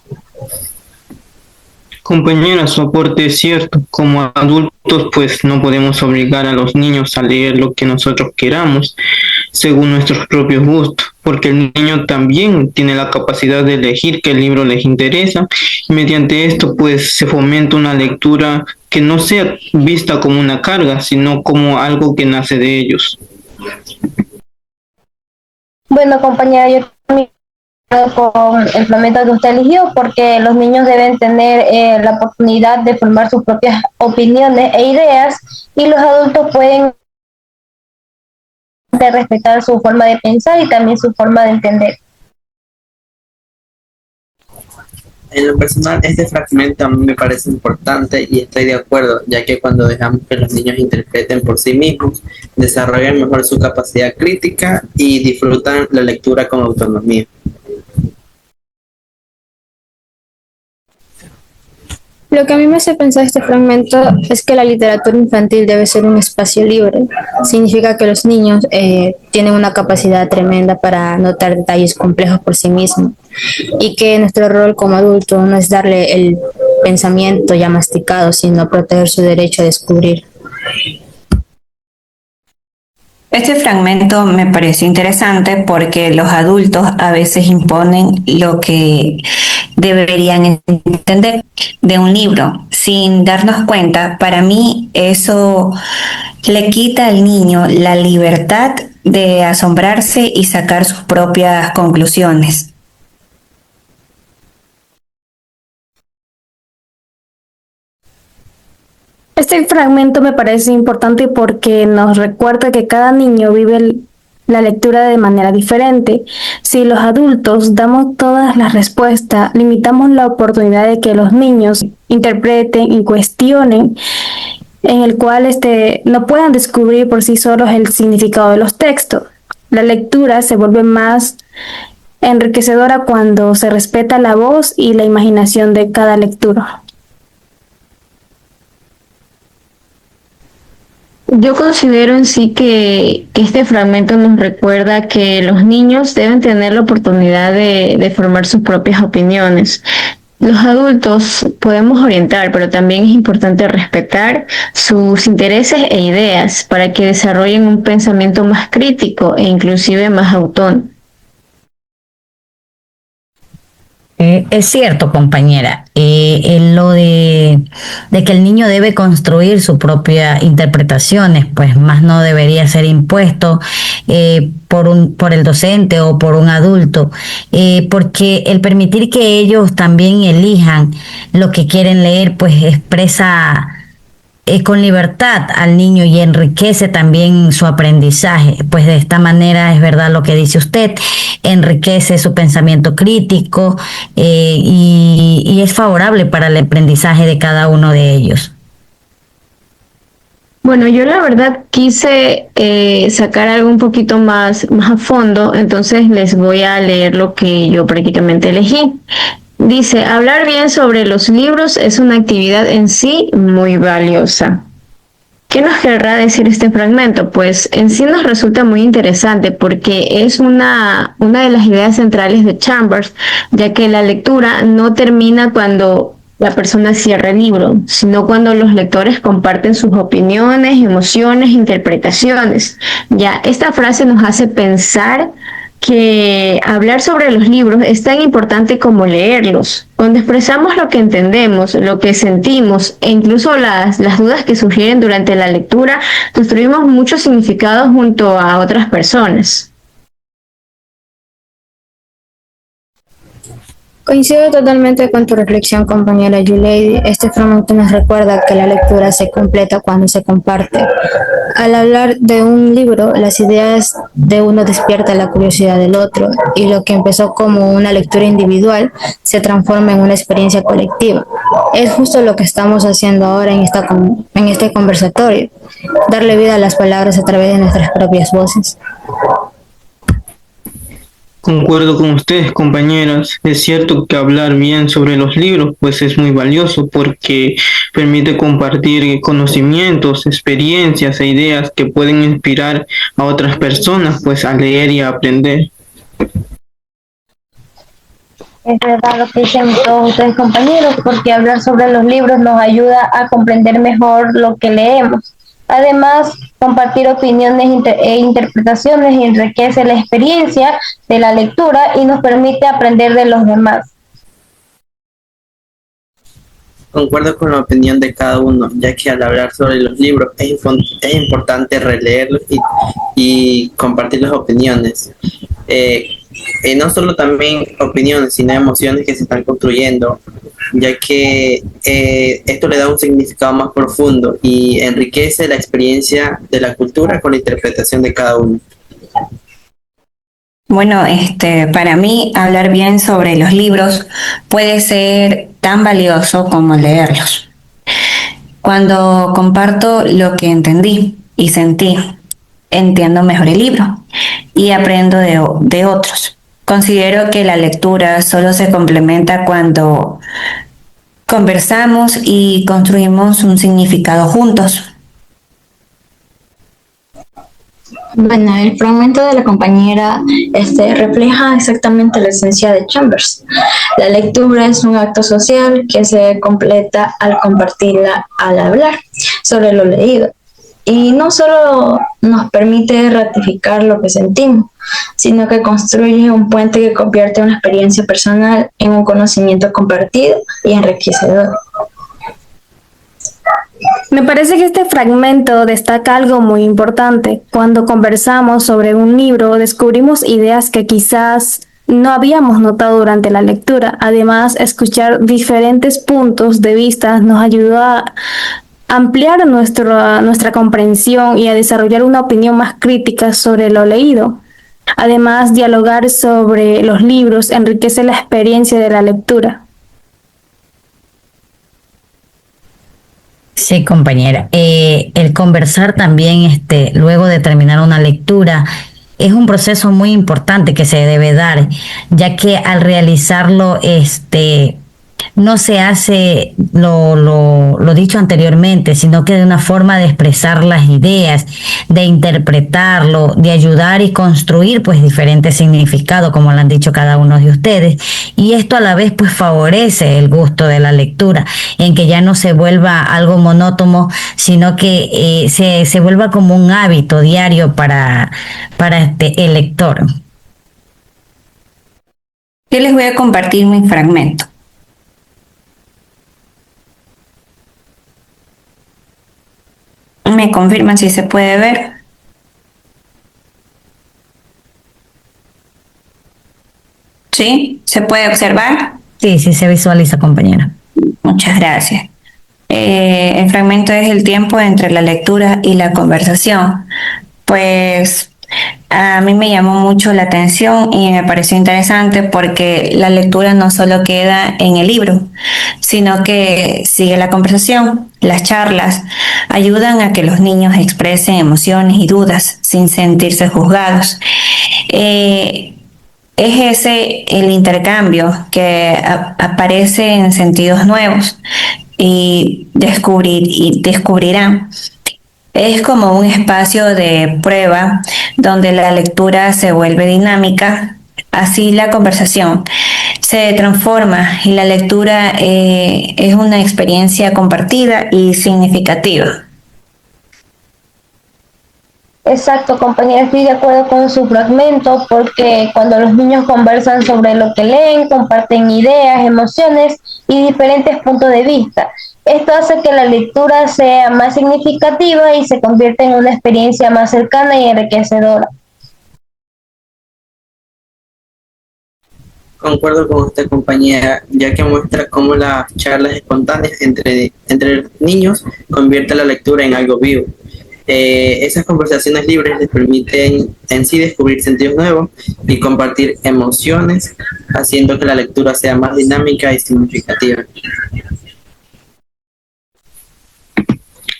Compañera, su aporte es cierto. Como adultos, pues no podemos obligar a los niños a leer lo que nosotros queramos, según nuestros propios gustos, porque el niño también tiene la capacidad de elegir qué libro les interesa, y mediante esto, pues se fomenta una lectura que no sea vista como una carga, sino como algo que nace de ellos. Bueno, compañera, yo también con el fragmento que usted eligió, porque los niños deben tener la oportunidad de formar sus propias opiniones e ideas, y los adultos pueden respetar su forma de pensar y también su forma de entender. En lo personal, este fragmento a mí me parece importante y estoy de acuerdo, ya que cuando dejamos que los niños interpreten por sí mismos, desarrollan mejor su capacidad crítica y disfrutan la lectura con autonomía. Lo que a mí me hace pensar este fragmento es que la literatura infantil debe ser un espacio libre. Significa que los niños tienen una capacidad tremenda para notar detalles complejos por sí mismos y que nuestro rol como adulto no es darle el pensamiento ya masticado, sino proteger su derecho a descubrir. Este fragmento me pareció interesante porque los adultos a veces imponen lo que deberían entender de un libro sin darnos cuenta. Para mí eso le quita al niño la libertad de asombrarse y sacar sus propias conclusiones. Este fragmento me parece importante porque nos recuerda que cada niño vive la lectura de manera diferente. Si los adultos damos todas las respuestas, limitamos la oportunidad de que los niños interpreten y cuestionen, en el cual no puedan descubrir por sí solos el significado de los textos. La lectura se vuelve más enriquecedora cuando se respeta la voz y la imaginación de cada lectura. Yo considero en sí que este fragmento nos recuerda que los niños deben tener la oportunidad de formar sus propias opiniones. Los adultos podemos orientar, pero también es importante respetar sus intereses e ideas para que desarrollen un pensamiento más crítico e inclusive más autónomo. Es cierto, compañera, lo de que el niño debe construir su propia interpretaciones, pues más no debería ser impuesto por el docente o por un adulto, porque el permitir que ellos también elijan lo que quieren leer, pues expresa con libertad al niño y enriquece también su aprendizaje. Pues de esta manera es verdad lo que dice usted, enriquece su pensamiento crítico y es favorable para el aprendizaje de cada uno de ellos. Bueno, yo la verdad quise sacar algo un poquito más a fondo, entonces les voy a leer lo que yo prácticamente elegí. Dice, hablar bien sobre los libros es una actividad en sí muy valiosa. ¿Qué nos querrá decir este fragmento? Pues en sí nos resulta muy interesante porque es una de las ideas centrales de Chambers, ya que la lectura no termina cuando la persona cierra el libro, sino cuando los lectores comparten sus opiniones, emociones, interpretaciones. Ya, esta frase nos hace pensar que hablar sobre los libros es tan importante como leerlos. Cuando expresamos lo que entendemos, lo que sentimos e incluso las dudas que surgieren durante la lectura, construimos muchos significados junto a otras personas. Coincido totalmente con tu reflexión, compañera Yulei. Este fragmento nos recuerda que la lectura se completa cuando se comparte. Al hablar de un libro, las ideas de uno despiertan la curiosidad del otro y lo que empezó como una lectura individual se transforma en una experiencia colectiva. Es justo lo que estamos haciendo ahora en este conversatorio, darle vida a las palabras a través de nuestras propias voces. Concuerdo con ustedes, compañeras. Es cierto que hablar bien sobre los libros pues es muy valioso porque permite compartir conocimientos, experiencias e ideas que pueden inspirar a otras personas pues a leer y a aprender. Es verdad lo que dicen todos ustedes, compañeros, porque hablar sobre los libros nos ayuda a comprender mejor lo que leemos. Además, compartir opiniones e interpretaciones enriquece la experiencia de la lectura y nos permite aprender de los demás. Concuerdo con la opinión de cada uno, ya que al hablar sobre los libros es importante releerlos y compartir las opiniones. no solo también opiniones, sino emociones que se están construyendo, ya que esto le da un significado más profundo y enriquece la experiencia de la cultura con la interpretación de cada uno. Bueno, para mí hablar bien sobre los libros puede ser tan valioso como leerlos. Cuando comparto lo que entendí y sentí, entiendo mejor el libro y aprendo de otros. Considero que la lectura solo se complementa cuando conversamos y construimos un significado juntos. Bueno, el fragmento de la compañera refleja exactamente la esencia de Chambers. La lectura es un acto social que se completa al compartirla, al hablar sobre lo leído. Y no solo nos permite ratificar lo que sentimos, sino que construye un puente que convierte una experiencia personal en un conocimiento compartido y enriquecedor. Me parece que este fragmento destaca algo muy importante. Cuando conversamos sobre un libro, descubrimos ideas que quizás no habíamos notado durante la lectura. Además, escuchar diferentes puntos de vista nos ayudó a ampliar nuestra comprensión y a desarrollar una opinión más crítica sobre lo leído. Además, dialogar sobre los libros enriquece la experiencia de la lectura. Sí, compañera. El conversar también, luego de terminar una lectura, es un proceso muy importante que se debe dar, ya que al realizarlo, no se hace lo dicho anteriormente, sino que de una forma de expresar las ideas, de interpretarlo, de ayudar y construir pues diferentes significados, como lo han dicho cada uno de ustedes. Y esto a la vez pues favorece el gusto de la lectura, en que ya no se vuelva algo monótono, sino que se vuelva como un hábito diario para el lector. Yo les voy a compartir mi fragmento. ¿Me confirman si se puede ver? ¿Sí? ¿Se puede observar? Sí, sí se visualiza, compañera. Muchas gracias. El fragmento es el tiempo entre la lectura y la conversación. Pues a mí me llamó mucho la atención y me pareció interesante porque la lectura no solo queda en el libro, sino que sigue la conversación. Las charlas ayudan a que los niños expresen emociones y dudas sin sentirse juzgados. Es ese el intercambio que aparece en sentidos nuevos y descubrirán. Es como un espacio de prueba donde la lectura se vuelve dinámica, así la conversación se transforma y la lectura es una experiencia compartida y significativa. Exacto, compañera, estoy de acuerdo con su fragmento porque cuando los niños conversan sobre lo que leen, comparten ideas, emociones y diferentes puntos de vista. Esto hace que la lectura sea más significativa y se convierta en una experiencia más cercana y enriquecedora. Concuerdo con usted, compañera, ya que muestra cómo las charlas espontáneas entre niños convierten la lectura en algo vivo. Esas conversaciones libres les permiten en sí descubrir sentidos nuevos y compartir emociones, haciendo que la lectura sea más dinámica y significativa.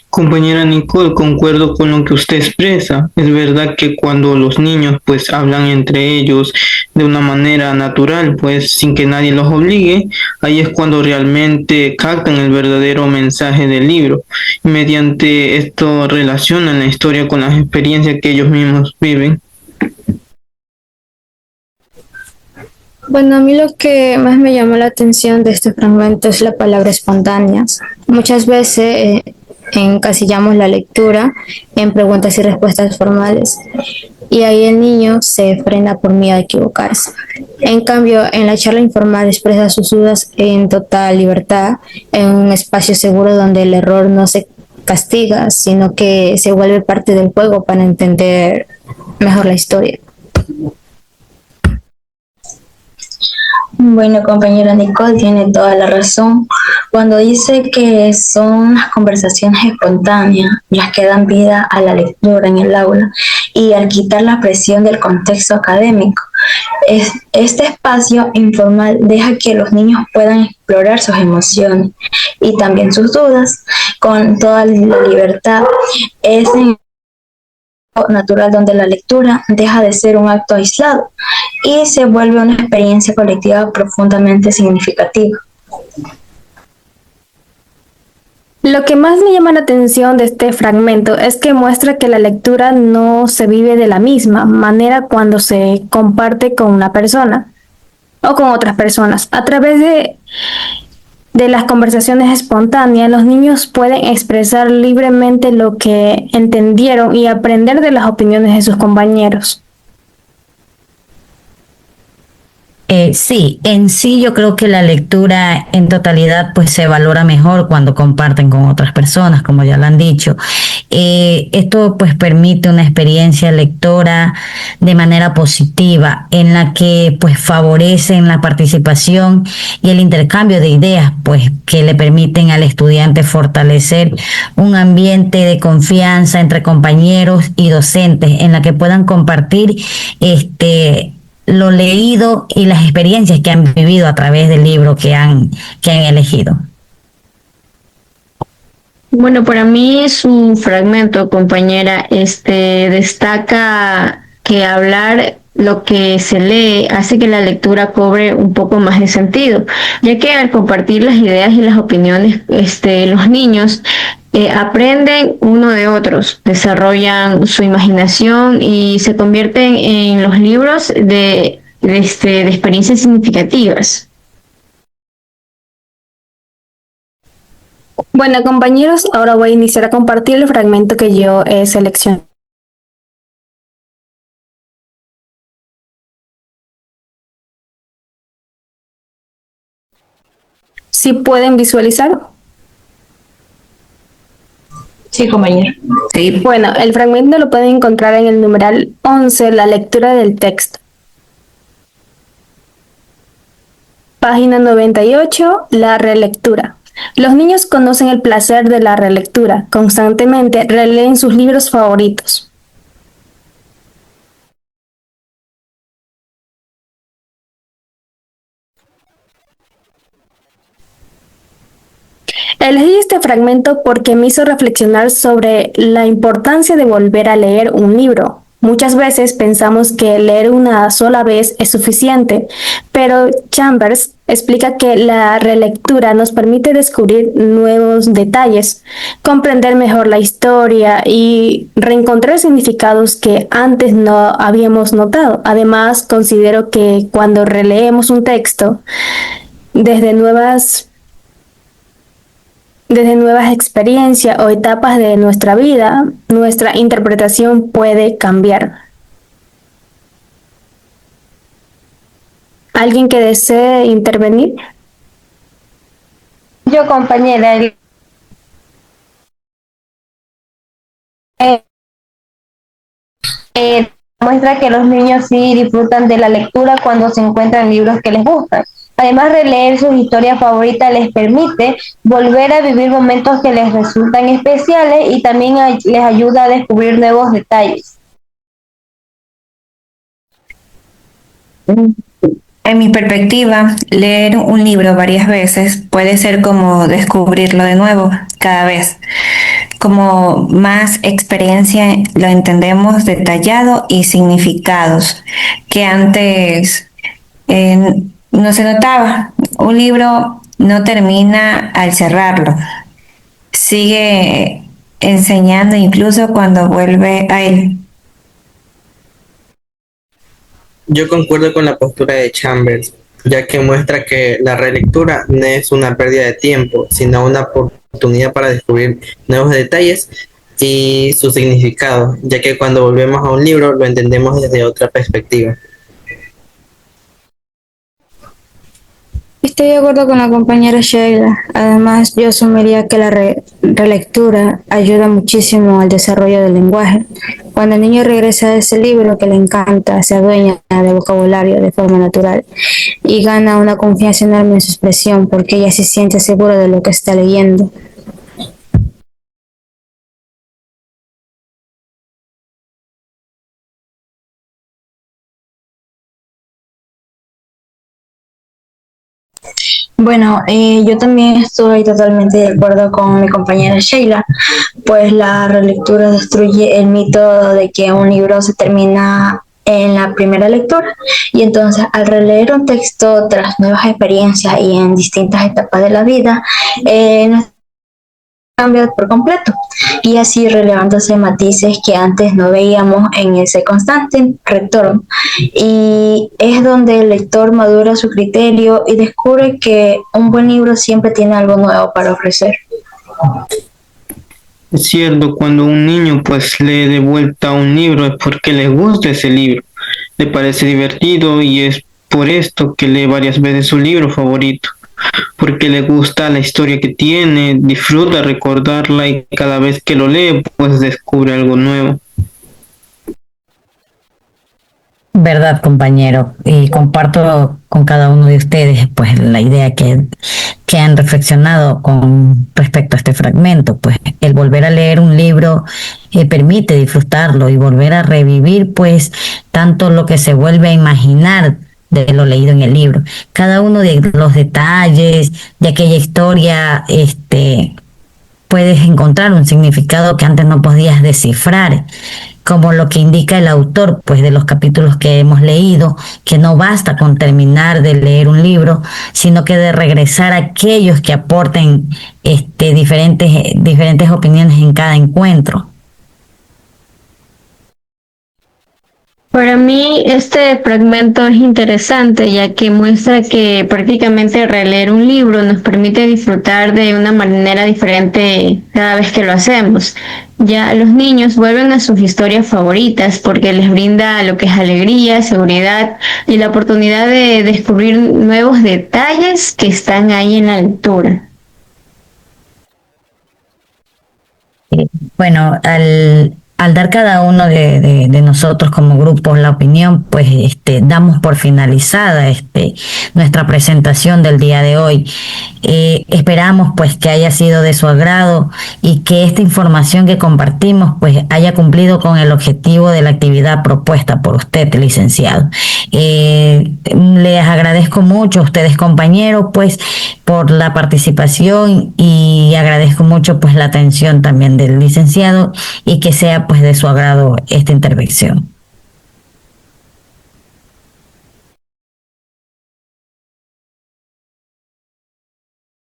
Compañera Nicole, concuerdo con lo que usted expresa. Es verdad que cuando los niños pues hablan entre ellos de una manera natural, pues sin que nadie los obligue, ahí es cuando realmente captan el verdadero mensaje del libro. Y mediante esto relacionan la historia con las experiencias que ellos mismos viven. Bueno, a mí lo que más me llamó la atención de este fragmento es la palabra espontáneas. Muchas veces encasillamos la lectura en preguntas y respuestas formales y ahí el niño se frena por miedo a equivocarse. En cambio, en la charla informal expresa sus dudas en total libertad, en un espacio seguro donde el error no se castiga, sino que se vuelve parte del juego para entender mejor la historia. Bueno, compañera Nicole tiene toda la razón cuando dice que son las conversaciones espontáneas las que dan vida a la lectura en el aula y al quitar la presión del contexto académico. Este espacio informal deja que los niños puedan explorar sus emociones y también sus dudas con toda la libertad. Es en natural donde la lectura deja de ser un acto aislado y se vuelve una experiencia colectiva profundamente significativa. Lo que más me llama la atención de este fragmento es que muestra que la lectura no se vive de la misma manera cuando se comparte con una persona o con otras personas. A través de las conversaciones espontáneas, los niños pueden expresar libremente lo que entendieron y aprender de las opiniones de sus compañeros. Sí, en sí yo creo que la lectura en totalidad pues se valora mejor cuando comparten con otras personas, como ya lo han dicho. Esto pues permite una experiencia lectora de manera positiva en la que pues favorecen la participación y el intercambio de ideas pues que le permiten al estudiante fortalecer un ambiente de confianza entre compañeros y docentes en la que puedan compartir lo leído y las experiencias que han vivido a través del libro que han elegido. Bueno, para mí su fragmento, compañera, destaca que hablar lo que se lee hace que la lectura cobre un poco más de sentido, ya que al compartir las ideas y las opiniones, los niños aprenden uno de otros, desarrollan su imaginación y se convierten en los libros de experiencias significativas. Bueno, compañeros, ahora voy a iniciar a compartir el fragmento que yo he seleccionado. ¿Sí pueden visualizar? Sí, compañero. Sí. Bueno, el fragmento lo pueden encontrar en el numeral 11, la lectura del texto. Página 98, la relectura. Los niños conocen el placer de la relectura. Constantemente releen sus libros favoritos. Elegí este fragmento porque me hizo reflexionar sobre la importancia de volver a leer un libro. Muchas veces pensamos que leer una sola vez es suficiente, pero Chambers explica que la relectura nos permite descubrir nuevos detalles, comprender mejor la historia y reencontrar significados que antes no habíamos notado. Además, considero que cuando releemos un texto desde nuevas experiencias o etapas de nuestra vida, nuestra interpretación puede cambiar. ¿Alguien que desee intervenir? Yo, compañera, muestra que los niños sí disfrutan de la lectura cuando se encuentran libros que les gustan. Además, releer sus historias favoritas les permite volver a vivir momentos que les resultan especiales y también les ayuda a descubrir nuevos detalles. En mi perspectiva, leer un libro varias veces puede ser como descubrirlo de nuevo cada vez. Como más experiencia lo entendemos detallado y significados que antes no se notaba. Un libro no termina al cerrarlo. Sigue enseñando incluso cuando vuelve a él. Yo concuerdo con la postura de Chambers, ya que muestra que la relectura no es una pérdida de tiempo, sino una oportunidad para descubrir nuevos detalles y su significado, ya que cuando volvemos a un libro lo entendemos desde otra perspectiva. Estoy de acuerdo con la compañera Sheila. Además, yo asumiría que la relectura ayuda muchísimo al desarrollo del lenguaje, Cuando el niño regresa a ese libro que le encanta, se adueña del vocabulario de forma natural y gana una confianza enorme en su expresión porque ella se siente segura de lo que está leyendo. Bueno, yo también estoy totalmente de acuerdo con mi compañera Sheila, pues la relectura destruye el mito de que un libro se termina en la primera lectura y entonces al releer un texto tras nuevas experiencias y en distintas etapas de la vida, cambia por completo y así relevándose matices que antes no veíamos en ese constante retorno y es donde el lector madura su criterio y descubre que un buen libro siempre tiene algo nuevo para ofrecer. Es cierto, cuando un niño pues lee de vuelta un libro es porque le gusta ese libro, le parece divertido y es por esto que lee varias veces su libro favorito, porque le gusta la historia que tiene, disfruta recordarla y cada vez que lo lee pues descubre algo nuevo. Verdad, compañero, y comparto con cada uno de ustedes pues la idea que han reflexionado con respecto a este fragmento, pues el volver a leer un libro permite disfrutarlo y volver a revivir pues tanto lo que se vuelve a imaginar de lo leído en el libro. Cada uno de los detalles de aquella historia, puedes encontrar un significado que antes no podías descifrar, como lo que indica el autor, pues de los capítulos que hemos leído, que no basta con terminar de leer un libro, sino que de regresar a aquellos que aporten diferentes opiniones en cada encuentro. Para mí este fragmento es interesante ya que muestra que prácticamente releer un libro nos permite disfrutar de una manera diferente cada vez que lo hacemos. Ya los niños vuelven a sus historias favoritas porque les brinda lo que es alegría, seguridad y la oportunidad de descubrir nuevos detalles que están ahí en la lectura. Bueno, al dar cada uno de nosotros como grupos la opinión, pues damos por finalizada nuestra presentación del día de hoy. Esperamos pues que haya sido de su agrado y que esta información que compartimos pues haya cumplido con el objetivo de la actividad propuesta por usted, licenciado. Les agradezco mucho a ustedes, compañeros, pues por la participación y agradezco mucho pues la atención también del licenciado y que sea pues de su agrado esta intervención.